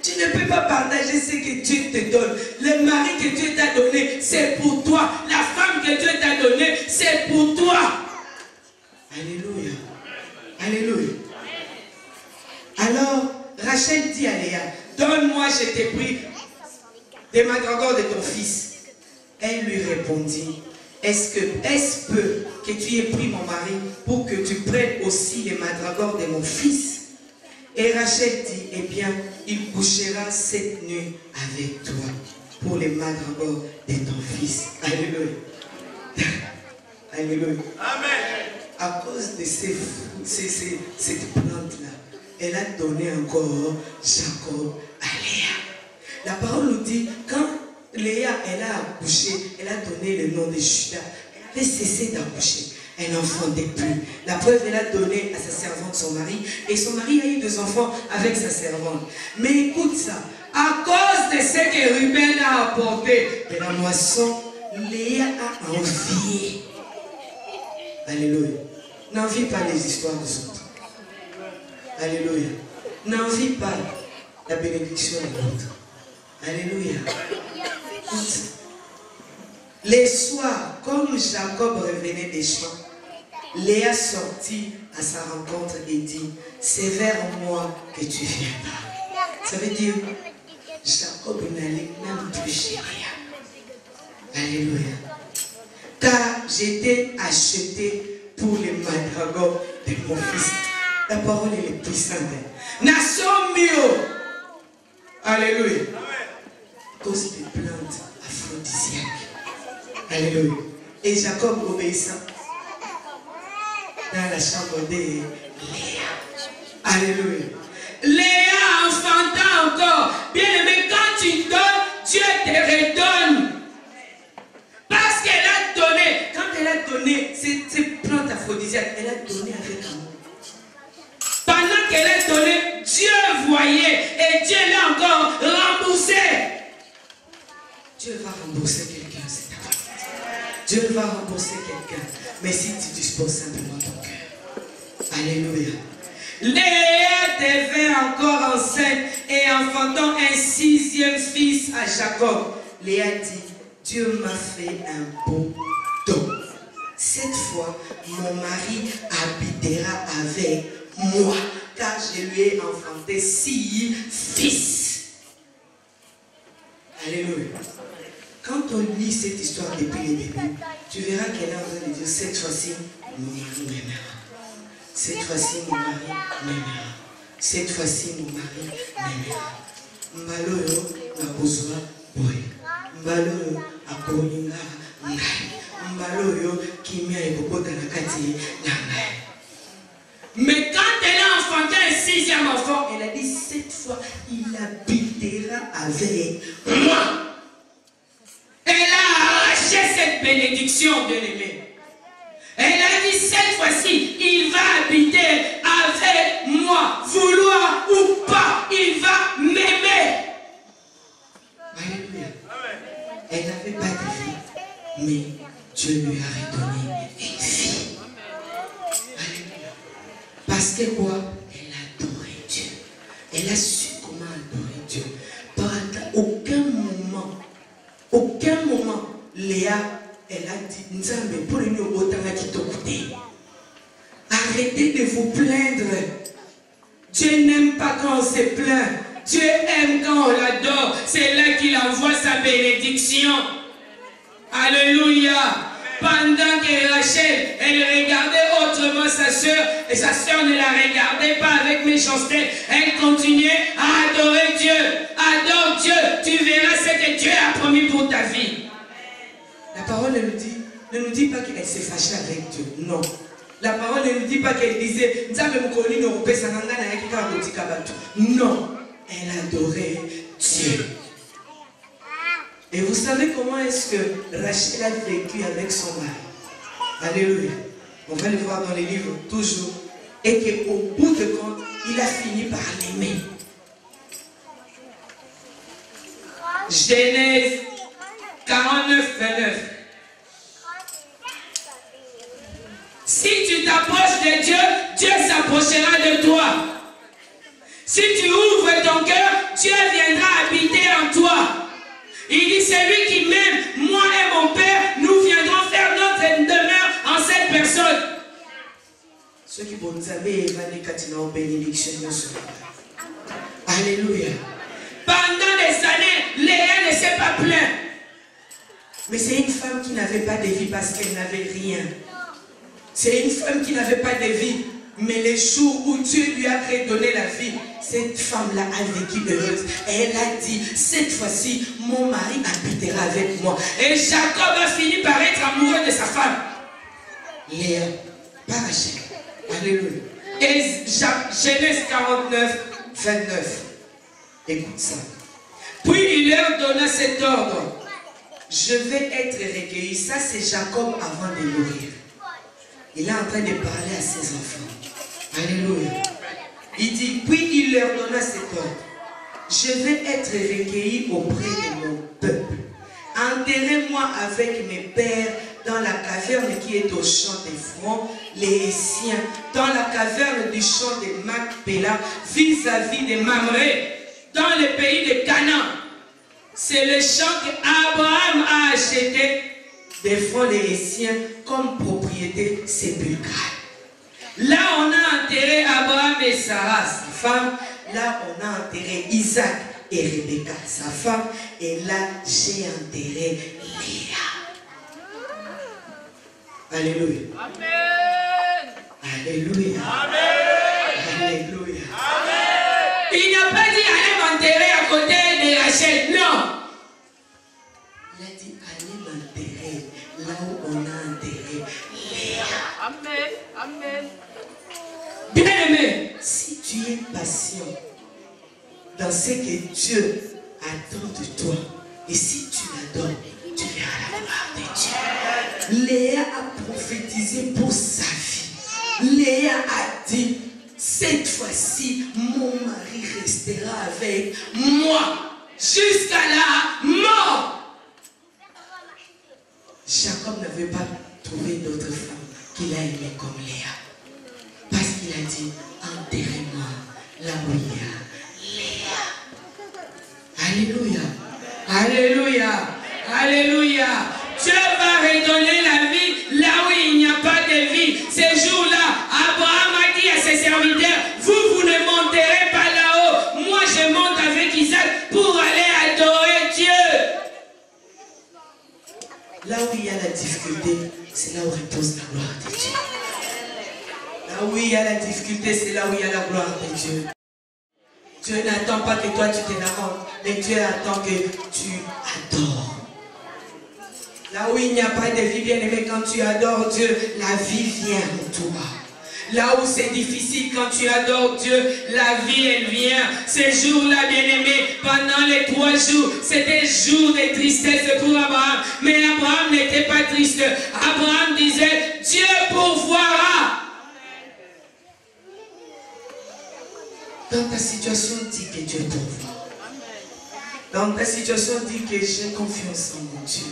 Tu ne peux pas partager ce que Dieu te donne. Le mari que Dieu t'a donné, c'est pour toi. La femme que Dieu t'a donnée, c'est pour toi. Alléluia. Alléluia. Alors, Rachel dit à Léa, donne-moi, je t'ai pris des mandragores de ton fils. Elle lui répondit, est-ce peu que tu aies pris mon mari pour que tu prennes aussi les mandragores de mon fils? Et Rachel dit, eh bien, il couchera cette nuit avec toi pour les mandragores de ton fils. Alléluia. Alléluia. Amen. À cause de cette plante-là, elle a donné encore Jacob à Léa. La parole nous dit, quand Léa, elle a accouché, elle a donné le nom de Judas. Elle avait cessé d'accoucher. Elle n'enfantait plus. La preuve, elle a donné à sa servante son mari. Et son mari a eu 2 enfants avec sa servante. Mais écoute ça. À cause de ce que Ruben a apporté de la moisson, Léa a envié. Alléluia. N'envie pas les histoires des autres. Alléluia. N'envie pas la bénédiction de l'autre. Alléluia. Écoute. Les soirs, comme Jacob revenait des champs, Léa sortit à sa rencontre et dit, c'est vers moi que tu viendras. Ça veut dire, Jacob n'allait même plus chez Léa. Alléluia. Car j'étais acheté pour les mandragores de mon fils. La parole est puissante. Nation mio. Alléluia. Cause des plantes aphrodisiaques. Alléluia. Et Jacob obéissant dans la chambre de Léa. Alléluia. Léa enfanta encore. Bien aimé, quand tu donnes, Dieu te redonne. Parce qu'elle a donné. Quand elle a donné ces plantes aphrodisiaques, elle a donné avec amour. Pendant qu'elle a donné, Dieu voyait et Dieu l'a encore remboursé. Dieu va rembourser quelqu'un, c'est ta vie. Dieu va rembourser quelqu'un. Mais si tu disposes simplement ton cœur. Alléluia. Léa devint encore enceinte et enfantant un 6e fils à Jacob. Léa dit, Dieu m'a fait un beau don. Cette fois, mon mari habitera avec moi, car je lui ai enfanté 6 fils. Alléluia. Quand on lit cette histoire depuis le début, tu verras qu'elle est en train de dire, cette fois-ci, mon mari m'aimera. Cette fois-ci, mon mari m'aimera. Cette fois-ci, mon mari m'aimera. Mbaloyo na bozwa boy. Mbaloyo akolinga ngai. Mbaloyo kimia ekokota na kati na ngai. Mais quand elle a enfanté un 6e enfant, elle a dit, cette fois, il habitera avec moi. Elle a arraché cette bénédiction, bien-aimée. Elle a dit, cette fois-ci, il va habiter avec moi. Vouloir ou pas, il va m'aimer. Alléluia. Elle n'avait pas de vie, mais Dieu lui a redonné une vie. Alléluia. Parce que quoi? Elle a adoré Dieu. Elle a su comment adorer Dieu. Pendant aucun moment, Léa, elle a dit, Nzambe, pour nous autant qui t'occupe. Arrêtez de vous plaindre. Dieu n'aime pas quand on se plaint. Dieu aime quand on l'adore. C'est là qu'il envoie sa bénédiction. Alléluia. Pendant que Rachel, elle regardait autrement sa soeur, et sa soeur ne la regardait pas avec méchanceté, elle continuait à adorer Dieu. Adore Dieu, tu verras ce que Dieu a promis pour ta vie. La parole ne nous dit pas qu'elle s'est fâchée avec Dieu. Non. La parole ne nous dit pas qu'elle disait, non. Elle adorait Dieu. Et vous savez comment est-ce que Rachel a vécu avec son mari? Alléluia. On va le voir dans les livres toujours. Et qu'au bout de compte, il a fini par l'aimer. Genèse 49, 29. Si tu t'approches de Dieu, Dieu s'approchera de toi. Si tu ouvres ton cœur, Dieu viendra habiter en toi. Il dit, c'est lui qui m'aime, moi et mon Père, nous viendrons faire notre demeure en cette personne. Ceux qui vont savoir, bénédiction. Alléluia. Pendant des années, Léa ne s'est pas plaint. Mais c'est une femme qui n'avait pas de vie parce qu'elle n'avait rien. C'est une femme qui n'avait pas de vie. Mais les jours où Dieu lui a redonné la vie, cette femme-là a vécu heureuse. Et elle a dit, cette fois-ci, mon mari habitera avec moi. Et Jacob a fini par être amoureux de sa femme. Léa, pas Rachel. Alléluia. Et Genèse 49, 29. Écoute ça. Puis il leur donna cet ordre. Je vais être recueilli. Ça, c'est Jacob avant de mourir. Il est en train de parler à ses enfants. Alléluia. Il dit, puis il leur donna cet ordre. Je vais être recueilli auprès de mon peuple. Enterrez-moi avec mes pères dans la caverne qui est au champ d'Ephron, les Hessiens, dans la caverne du champ de Macpéla, vis-à-vis de Mamré, dans le pays de Canaan. C'est le champ qu'Abraham a acheté d'Ephron, les Hessiens, comme propriété sépulcrale. Là, on a enterré Abraham et Sarah, sa femme. Là, on a enterré Isaac et Rebecca, sa femme. Et là, j'ai enterré Léa. Alléluia. Amen. Alléluia. Amen. Alléluia. Amen. Il n'a pas dit allez m'enterrer à côté de Rachel. Non. Il a dit allez m'enterrer là où on a enterré Léa. Amen. Amen. Bien-aimé, si tu es patient dans ce que Dieu attend de toi, et si tu l'adores, tu verras la gloire de Dieu. Léa a prophétisé pour sa vie. Léa a dit, cette fois-ci, mon mari restera avec moi jusqu'à la mort. Jacob n'avait pas trouvé d'autre femme qu'il a aimée comme Léa. Parce qu'il a dit, enterrez-moi là où il y a Léa. Alléluia. Alléluia. Alléluia. Dieu va redonner la vie là où il n'y a pas de vie. Ces jours-là, Abraham a dit à ses serviteurs, vous ne monterez pas là-haut. Moi, je monte avec Isaac pour aller adorer Dieu. Là où il y a la difficulté, c'est là où il y a la gloire de Dieu. Dieu n'attend pas que toi tu te lamentes, mais Dieu attend que tu adores. Là où il n'y a pas de vie, bien-aimé, quand tu adores Dieu, la vie vient en toi. Là où c'est difficile, quand tu adores Dieu, la vie, elle vient. Ces jours-là, bien-aimés, pendant les 3 jours, c'était jours de tristesse pour Abraham. Mais Abraham n'était pas triste. Abraham disait, Dieu pourvoira. Dans ta situation, dis que Dieu pourvoit. Dans ta situation, dis que j'ai confiance en mon Dieu.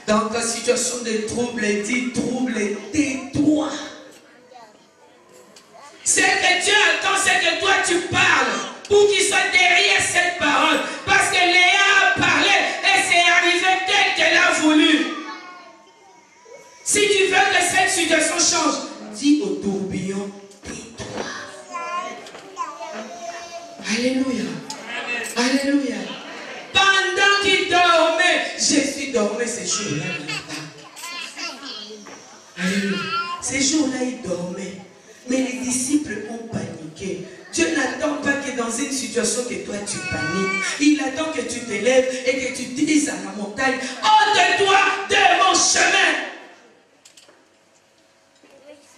Dans ta situation de trouble, dis trouble, tais-toi. C'est que Dieu attend, c'est que toi tu parles pour qu'il soit derrière cette parole. Parce que Léa a parlé et c'est arrivé tel qu'elle a voulu. Si tu veux que cette situation change, dis au tourbillon, tais-toi. Alléluia. Alléluia. Pendant qu'il dormait, Jésus dormait ces jours-là. Alléluia. Ces jours-là, il dormait. Mais les disciples ont paniqué. Dieu n'attend pas que dans une situation que toi tu paniques. Il attend que tu te lèves et que tu dises à la montagne, ôte-toi de mon chemin.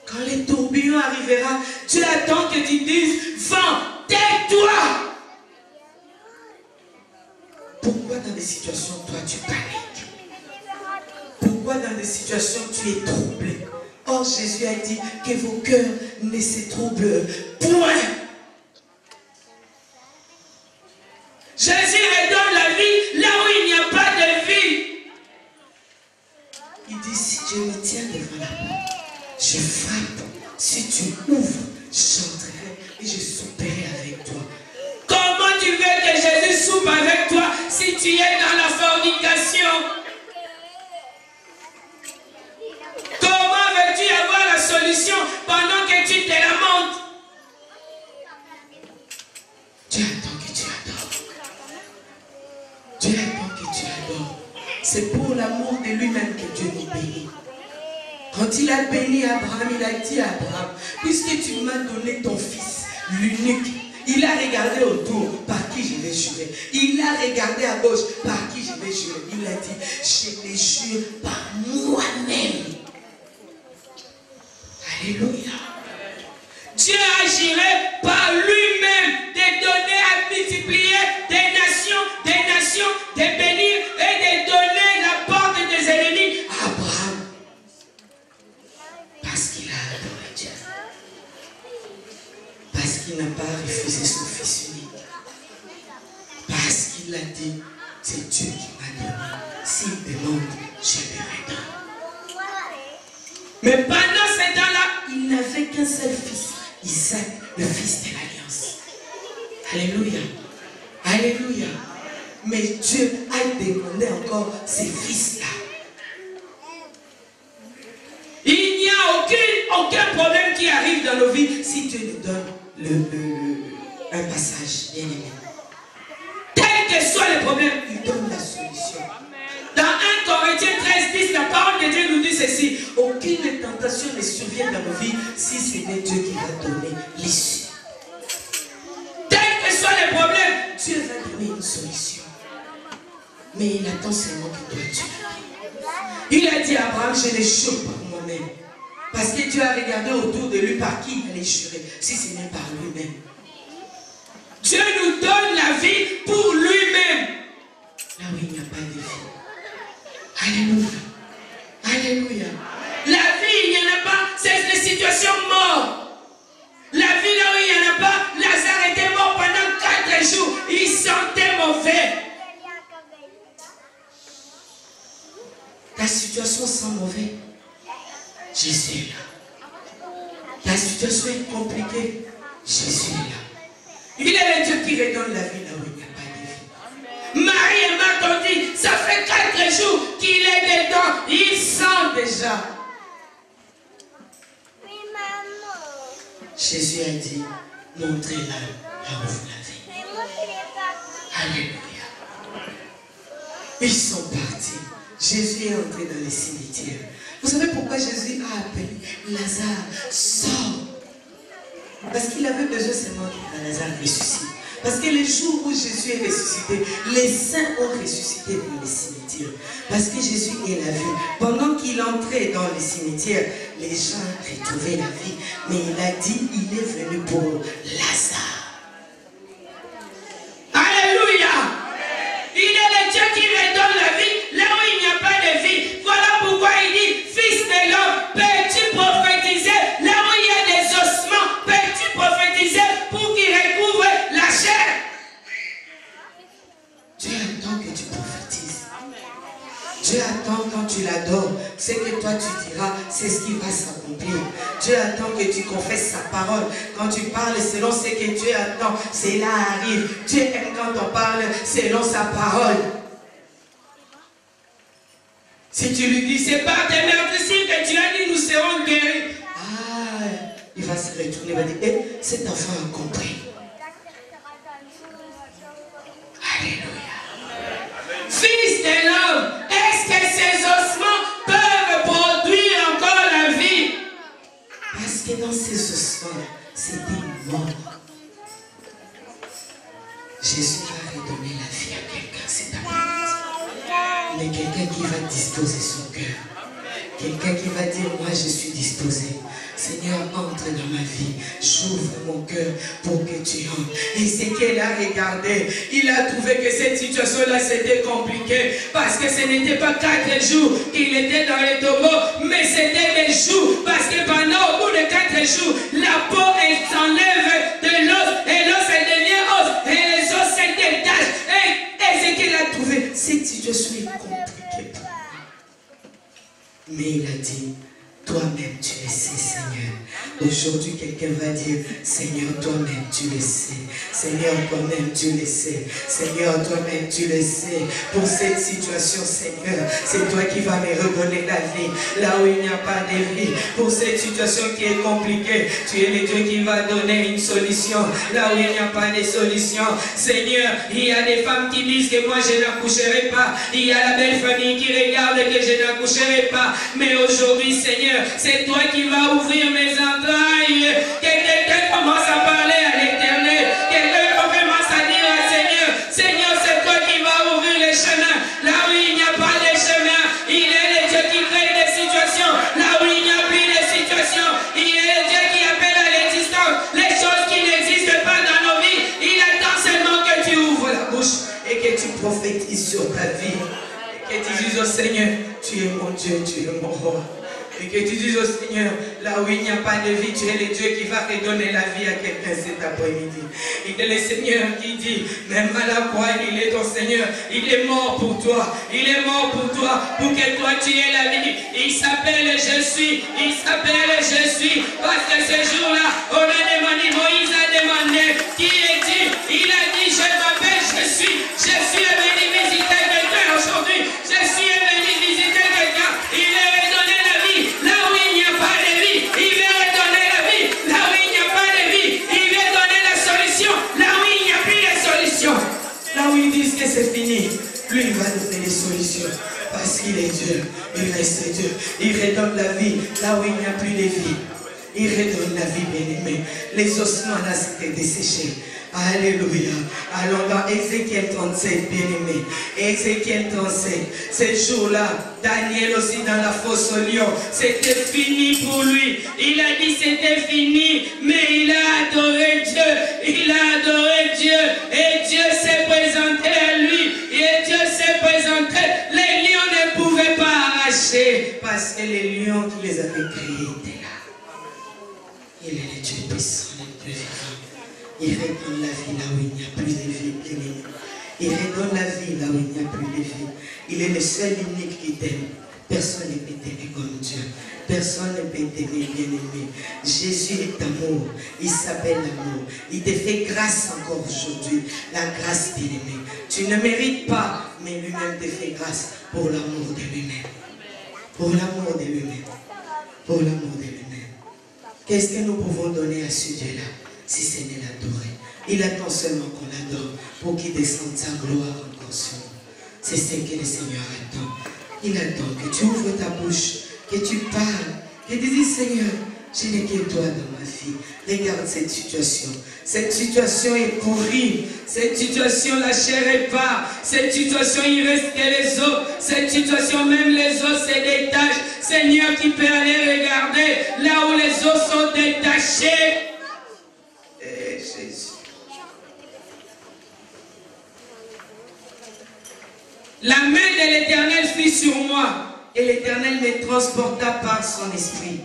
Quand les tourbillons arriveront, Dieu attend que tu dises, vent, tais-toi. Pourquoi dans des situations, toi, tu paniques? Pourquoi dans des situations, tu es troublé? Or, Jésus a dit que vos cœurs ne se troublent point. Jésus redonne la vie là où il n'y a pas de vie. Il dit, si Dieu me tient devant la porte, je frappe. Si tu ouvres, j'entrerai et je souperai avec toi. Comment tu veux que Jésus soupe avec toi si tu es dans la fornication? Comment veux-tu avoir la solution pendant que tu te lamentes? Dieu attend que tu adores. Dieu attend que tu adores. C'est pour l'amour de lui-même que Dieu nous bénit. Quand il a béni Abraham, il a dit à Abraham, puisque tu m'as donné ton fils, l'unique, il a regardé autour, par qui je vais jurer. Il a regardé à gauche, par qui je vais jurer. Il a dit, je les jure par moi-même. Alléluia. Dieu a juré par lui-même de donner à multiplier des nations, de bénir et de donner la porte des ennemis à Abraham. Parce qu'il a adoré Dieu. Parce qu'il n'a pas refusé son fils unique. Parce qu'il a dit, c'est Dieu qui m'a donné. S'il demande, je lui redonne. Mais pendant ce temps-là, il n'avait qu'un seul fils, Isaac, le fils de l'alliance. Alléluia. Alléluia. Mais Dieu a demandé encore ces fils-là. Il n'y a aucun problème qui arrive dans nos vies si Dieu nous donne un passage bien aimé. Quel que soit le problème, il donne la solution. Dans 1 Corinthiens 13:10, la parole de Dieu nous dit ceci. Aucune tentation ne survient dans nos vies si ce n'est Dieu qui va donner l'issue. Quel que soit le problème, Dieu va donner une solution. Mais il attend seulement que toi tu l'aies. Il a dit à Abraham, je les jure par moi-même. Parce que Dieu a regardé autour de lui par qui il allait jurer, si ce n'est par lui-même. Dieu nous donne la vie pour lui-même. Là où il n'y a pas de vie. Alléluia. Alléluia. La vie, il n'y en a pas, c'est des situations mortes. La vie, là où il n'y en a pas, Lazare était mort pendant 4 jours. Il sentait mauvais. Ta situation sent mauvais. Jésus est là. Ta situation est compliquée. Jésus est là. Il est le Dieu qui redonne la vie là où il n'y a pas de vie. Marie et Marthe ont dit, ça fait 4 jours qu'il est dedans. Il sent déjà. Jésus a dit, montrez-la là où vous l'avez. Alléluia. Ils sont partis. Jésus est entré dans les cimetières. Vous savez pourquoi Jésus a appelé Lazare, sors. Parce qu'il avait besoin seulement que Lazare ressuscite. Parce que les jours où Jésus est ressuscité, les saints ont ressuscité dans les cimetières. Parce que Jésus est la vie. Pendant qu'il entrait dans les cimetières, les gens retrouvaient la vie. Mais il a dit, il est venu pour Lazare. Alléluia! Il est le Dieu qui redonne la vie là où il n'y a pas de vie. Voilà pourquoi il dit, fils de l'homme, peux-tu prophétiser là où il y a des ossements? Peux-tu prophétiser pour qu'il recouvre la chair? Dieu attend que tu prophétises. Dieu attend quand tu l'adores. Ce que toi tu diras, c'est ce qui va s'accomplir. Dieu attend que tu confesses sa parole. Quand tu parles selon ce que Dieu attend, cela arrive. Dieu aime quand on parle selon sa parole. Si tu lui dis, c'est par tes meurtrissures que tu as dit, nous serons guéris. Ah, il va se retourner, il va dire, eh, cet enfant a compris. Alléluia. Fils de l'homme, est-ce que ces ossements peuvent produire encore la vie? Parce que dans ces ossements, c'est des morts. Jésus va redonner la vie à quelqu'un cet après-midi. Mais quelqu'un qui va disposer son cœur. Quelqu'un qui va dire, moi je suis disposé. Seigneur, entre dans ma vie. J'ouvre mon cœur pour que tu entres. Et c'est qu'elle a regardé. Il a trouvé que cette situation-là, c'était compliqué. Parce que ce n'était pas 4 jours qu'il était dans le tombeau. Mais c'était les jours. Parce que pendant, au bout de 4 jours, la peau, elle s'enlève de l'os. Et l'os, elle devient os. Et les os, se détachent. Et c'est qu'elle a trouvé. Cette situation est compliquée pour moi. Mais il a dit, toi-même tu le sais, Seigneur. Aujourd'hui, quelqu'un va dire, Seigneur, toi-même tu le sais. Seigneur, toi-même tu le sais. Seigneur, toi-même tu le sais. Pour cette situation, Seigneur, c'est toi qui vas me redonner la vie. Là où il n'y a pas de vie. Pour cette situation qui est compliquée, tu es le Dieu qui va donner une solution. Là où il n'y a pas de solution. Seigneur, il y a des femmes qui disent que moi je n'accoucherai pas. Il y a la belle famille qui regarde que je n'accoucherai pas. Mais aujourd'hui, Seigneur, c'est toi qui vas ouvrir mes entrailles. Que quelqu'un commence à parler à l'Éternel. Quelqu'un commence à dire à Seigneur, Seigneur, c'est toi qui vas ouvrir les chemins. Là où il n'y a pas de chemin, il est le Dieu qui crée des situations. Là où il n'y a plus de situations, il est le Dieu qui appelle à l'existence les choses qui n'existent pas dans nos vies. Il attend seulement que tu ouvres la bouche et que tu prophétises sur ta vie. Et que tu dises au Seigneur, tu es mon Dieu, tu es mon roi. Et que tu dises au Seigneur, là où il n'y a pas de vie, tu es le Dieu qui va redonner la vie à quelqu'un cet après-midi. Il est le Seigneur qui dit, même à la croix, il est ton Seigneur. Il est mort pour toi. Il est mort pour toi, pour que toi tu aies la vie. Il s'appelle Je suis. Il s'appelle Je suis. Parce que ce jour-là, on a demandé, Moïse a demandé, qui est-il? Il a dit, je m'appelle Je suis. Je suis venu visiter quelqu'un aujourd'hui. Je suis venu visiter quelqu'un. Il est redonné la vie. Là où il n'y a pas de vie, il veut redonner la vie. Là où il n'y a pas de vie, il veut donner la solution. Là où il n'y a plus de solution. Là où ils disent que c'est fini, lui il va donner les solutions. Parce qu'il est Dieu, il reste Dieu. Il redonne la vie là où il n'y a plus de vie. Il redonne la vie, bien-aimé. Les ossements là s'étaient desséchés. Alléluia. Allons dans Ézéchiel 37, bien-aimé. Ézéchiel 37. Ce jour-là, Daniel aussi dans la fosse au lion. C'était fini pour lui. Il a dit c'était fini, mais il a adoré Dieu. Il a adoré Dieu. Et Dieu s'est présenté à lui. Et Dieu s'est présenté. Les lions ne pouvaient pas arracher. Parce que les lions qui les avaient créés étaient là. Il est le Dieu puissant, le plus vivant. Il redonne la vie là où il n'y a plus de vie, bien-aimé. Il redonne la vie là où il n'y a plus de vie. Il est le seul unique qui t'aime. Personne ne peut t'aimer comme Dieu. Personne ne peut t'aimer, bien-aimé. Jésus est amour. Il s'appelle amour. Il te fait grâce encore aujourd'hui. La grâce, bien-aimé. Tu ne mérites pas, mais lui-même te fait grâce pour l'amour de lui-même. Pour l'amour de lui-même. Pour l'amour de lui-même. Qu'est-ce que nous pouvons donner à ce Dieu-là, si ce n'est l'adorer? Il attend seulement qu'on l'adore pour qu'il descende sa gloire encore sur nous. C'est ce que le Seigneur attend. Il attend que tu ouvres ta bouche, que tu parles, que tu dises, Seigneur, Je n'ai que toi dans ma vie. Regarde cette situation. Cette situation est pourrie. Cette situation, la chair est pas. Cette situation, il reste que les os. Cette situation, même les os se détachent. Seigneur, qui peut aller regarder là où les os sont détachés. Eh, Jésus. La main de l'Éternel fut sur moi. Et l'Éternel me transporta par son esprit.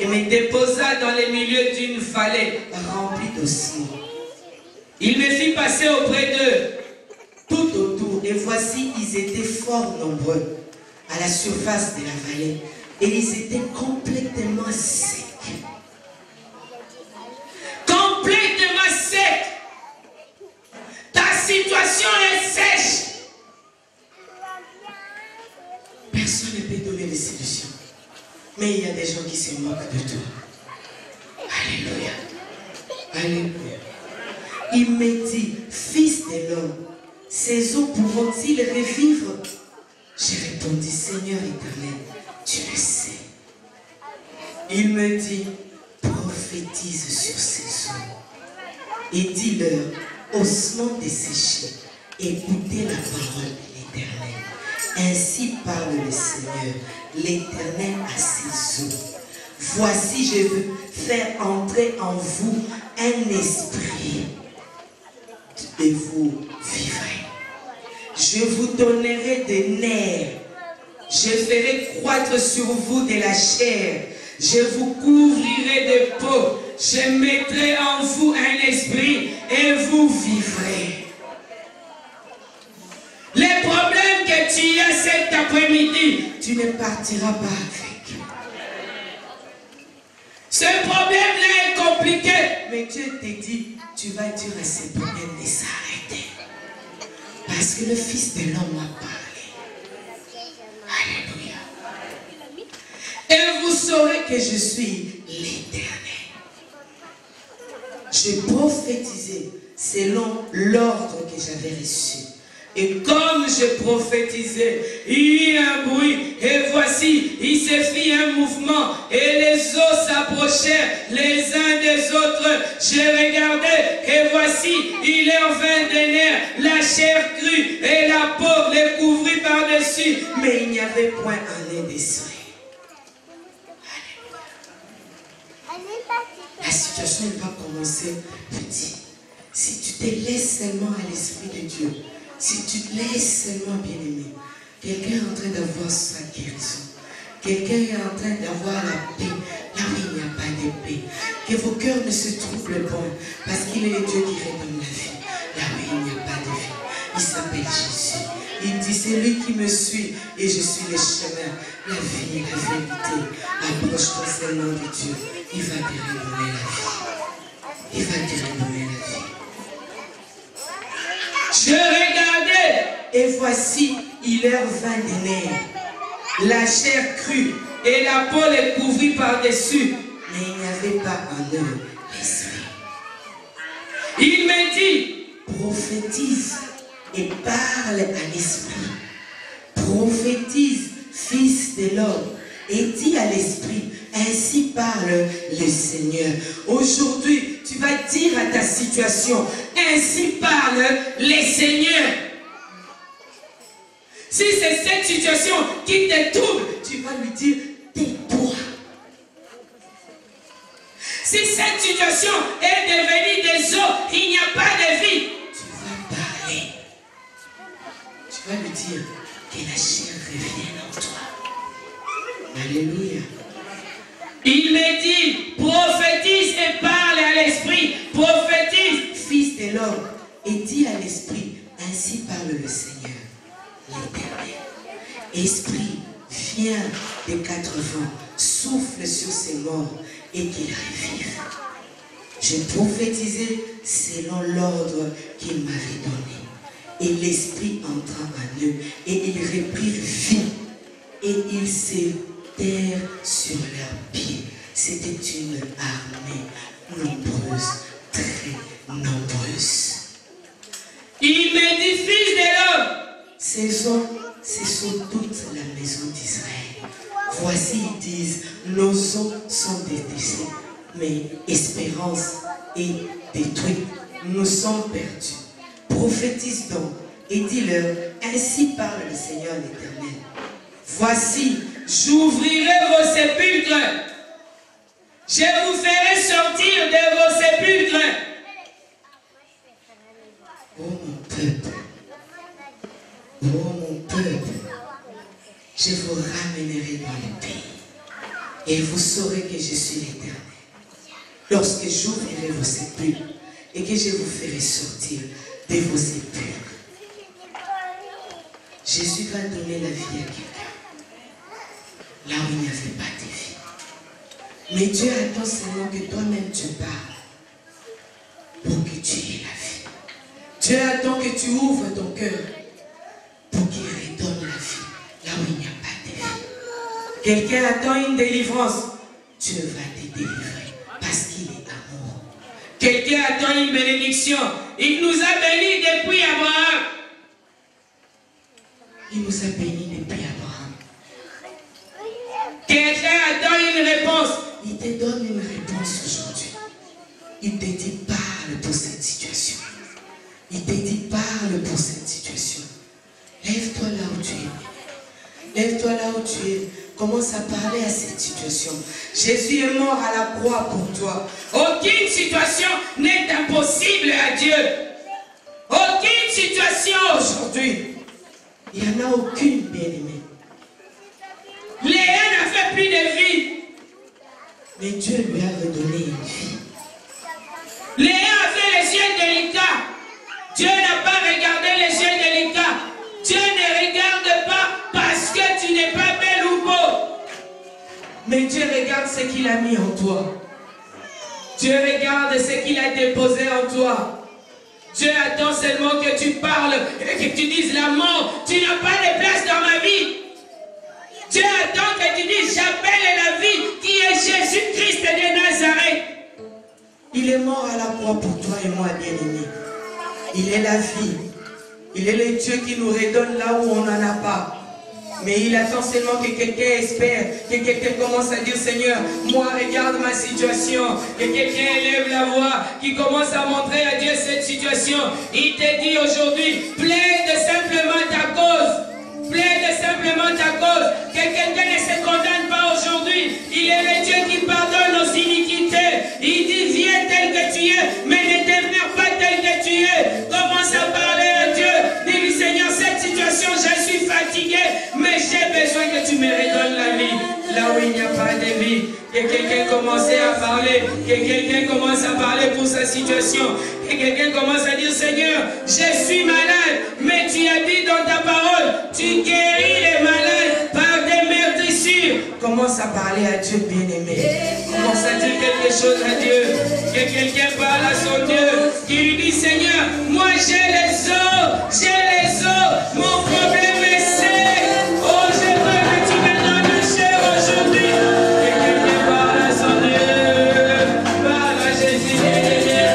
Et me déposa dans le milieu d'une vallée remplie d'ossements. Il me fit passer auprès d'eux, tout autour, et voici, ils étaient fort nombreux à la surface de la vallée, et ils étaient complètement secs. Complètement secs. Ta situation est sèche. Personne ne peut donner des solutions. Mais il y a des gens qui se moquent de toi. Alléluia. Alléluia. Il me dit, fils de l'homme, ces eaux pourront-ils revivre? J'ai répondu, Seigneur éternel, tu le sais. Il me dit, prophétise sur ces eaux et dis-leur, ossements desséchés, écoutez la parole de l'Éternel. Ainsi parle le Seigneur, l'Éternel à ses eaux. Voici, je veux faire entrer en vous un esprit et vous vivrez. Je vous donnerai des nerfs. Je ferai croître sur vous de la chair. Je vous couvrirai de peau. Je mettrai en vous un esprit et vous vivrez. Les problèmes que tu as cet après-midi, tu ne partiras pas avec. Ce problème-là est compliqué, mais Dieu te dit, tu vas dire à ces problèmes de s'arrêter. Parce que le Fils de l'homme m'a parlé. Alléluia. Et vous saurez que je suis l'Éternel. Je prophétisais selon l'ordre que j'avais reçu. Et comme je prophétisais, il y eut un bruit, et voici, il se fit un mouvement, et les os s'approchèrent les uns des autres. Je regardais, et voici, il leur vint des nerfs, la chair crue, et la peau les couvrit par-dessus, mais il n'y avait point un nez d'esprit. La situation va commencer petit. Si tu te laisses seulement à l'Esprit de Dieu, si tu te laisses seulement, bien-aimé, quelqu'un est en train d'avoir sa guérison. Quelqu'un est en train d'avoir la paix, là où il n'y a pas de paix. Que vos cœurs ne se troublent pas, parce qu'il est le Dieu qui redonne la vie, là où il n'y a pas de vie. Il s'appelle Jésus. Il dit, c'est lui qui me suit, et je suis le chemin, la vie et la vérité. Approche-toi seulement de Dieu. Il va te redonner la vie. Il va te redonner la vie. Je regardais, et voici, il leur vint des nerfs, la chair crue, et la peau les couvrit par-dessus, mais il n'y avait pas en eux l'esprit. Il me dit, prophétise et parle à l'esprit. Prophétise, fils de l'homme, et dis à l'esprit, ainsi parle le Seigneur. Aujourd'hui, tu vas dire à ta situation, ainsi parle le Seigneur. Si c'est cette situation qui te trouble, tu vas lui dire, tais-toi. Si cette situation est devenue des eaux, il n'y a pas de vie, tu vas parler. Tu vas lui dire que la chair revienne en toi. Alléluia. Il me dit, prophétise et parle à l'esprit. Prophétise, fils de l'homme, et dis à l'esprit, ainsi parle le Seigneur, l'Éternel. Esprit, viens des 4 vents, souffle sur ces morts et qu'ils revivent. Je prophétisais selon l'ordre qu'il m'avait donné. Et l'esprit entra en eux, et ils reprirent vie, et ils s'étèrent sur leurs pieds. C'était une armée nombreuse, très nombreuse. Il me dit, fils de l'homme, ces hommes, ce sont toute la maison d'Israël. Voici, il disent, nos os sont détachés, mais espérance est détruite. Nous sommes perdus. Prophétise donc et dis-leur, ainsi parle le Seigneur l'Éternel. Voici, j'ouvrirai vos sépulcres. Je vous ferai sortir de vos sépulcres. Oh mon peuple, oh mon peuple, je vous ramènerai dans le pays. Et vous saurez que je suis l'Éternel. Lorsque j'ouvrirai vos sépulcres et que je vous ferai sortir de vos sépulcres. Jésus va donner la vie à quelqu'un. Là où il n'y avait pas de vie. Mais Dieu attend seulement que toi-même tu parles pour que tu aies la vie. Dieu attend que tu ouvres ton cœur pour qu'il redonne la vie là où il n'y a pas de vie. Quelqu'un attend une délivrance. Dieu va te délivrer parce qu'il est amour. Quelqu'un attend une bénédiction. Il nous a bénis depuis Abraham. Il nous a bénis depuis Abraham. Quelqu'un attend une réponse. Il te donne une réponse aujourd'hui. Il te dit parle pour cette situation. Il te dit parle pour cette situation. Lève-toi là où tu es. Lève-toi là où tu es. Commence à parler à cette situation. Jésus est mort à la croix pour toi. Aucune situation n'est impossible à Dieu. Aucune situation aujourd'hui. Il n'y en a aucune, bien-aimée. Léa n'a fait plus de vie. Mais Dieu lui a redonné une vie. Léa avait les yeux délicats. Dieu n'a pas regardé les yeux délicats. Dieu ne regarde pas parce que tu n'es pas belle ou beau. Mais Dieu regarde ce qu'il a mis en toi. Dieu regarde ce qu'il a déposé en toi. Dieu attend seulement que tu parles et que tu dises la mort, tu n'as pas de place dans ma vie. Dieu attend que tu dises j'appelle la vie qui est Jésus-Christ de Nazareth. Il est mort à la croix pour toi et moi, bien-aimés. Il est la vie. Il est le Dieu qui nous redonne là où on n'en a pas. Mais il attend seulement que quelqu'un espère, que quelqu'un commence à dire Seigneur, moi regarde ma situation, que quelqu'un élève la voix, qui commence à montrer à Dieu cette situation. Il te dit aujourd'hui, plaide simplement ta cause, plaide simplement ta cause, que quelqu'un ne se condamne pas aujourd'hui. Il est le Dieu qui pardonne nos iniquités. Il dit viens tel que tu es, mais ne demeure pas tel que tu es. Commence à parler à Dieu, dis-lui Seigneur, cette situation je suis fatigué, mais j'ai besoin que tu me redonnes la vie. Là où il n'y a pas de vie, que quelqu'un commence à parler, que quelqu'un commence à parler pour sa situation, que quelqu'un commence à dire Seigneur, je suis malade, mais tu as dit dans ta parole, tu guéris les malades par des meurtrissures. Commence à parler à Dieu, bien-aimé. Commence à dire quelque chose à Dieu. Que quelqu'un parle à son Dieu, qui lui dit Seigneur, moi j'ai les os, mon problème est sec. Oh, je veux que tu me donnes le chair aujourd'hui. Que quelqu'un parle à son Dieu, parle à Jésus. Seigneur,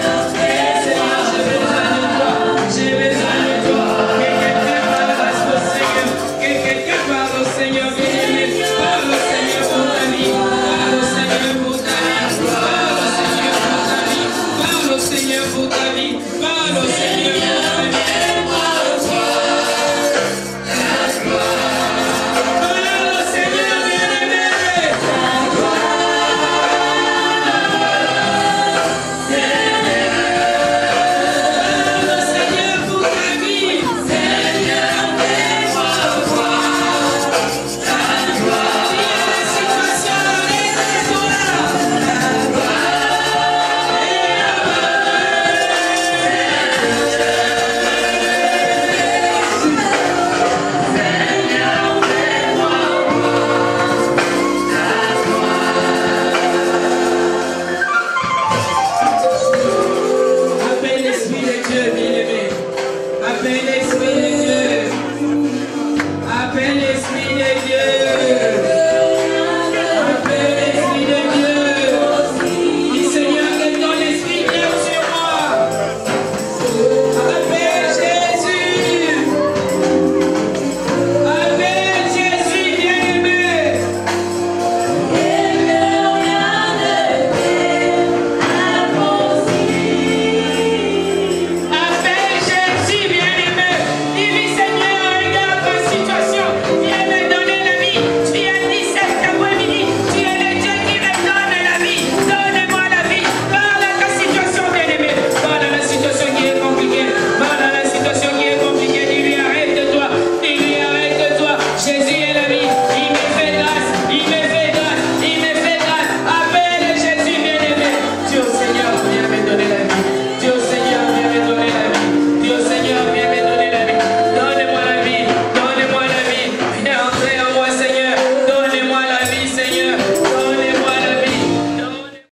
j'ai besoin de toi. Que quelqu'un parle à son Seigneur. Que quelqu'un parle au Seigneur, bien-aimé. Parle au Seigneur pour ta vie. Parle au Seigneur pour ta vie. Parle au Seigneur pour ta vie. Parle au Seigneur pour ta vie. Parle au Seigneur.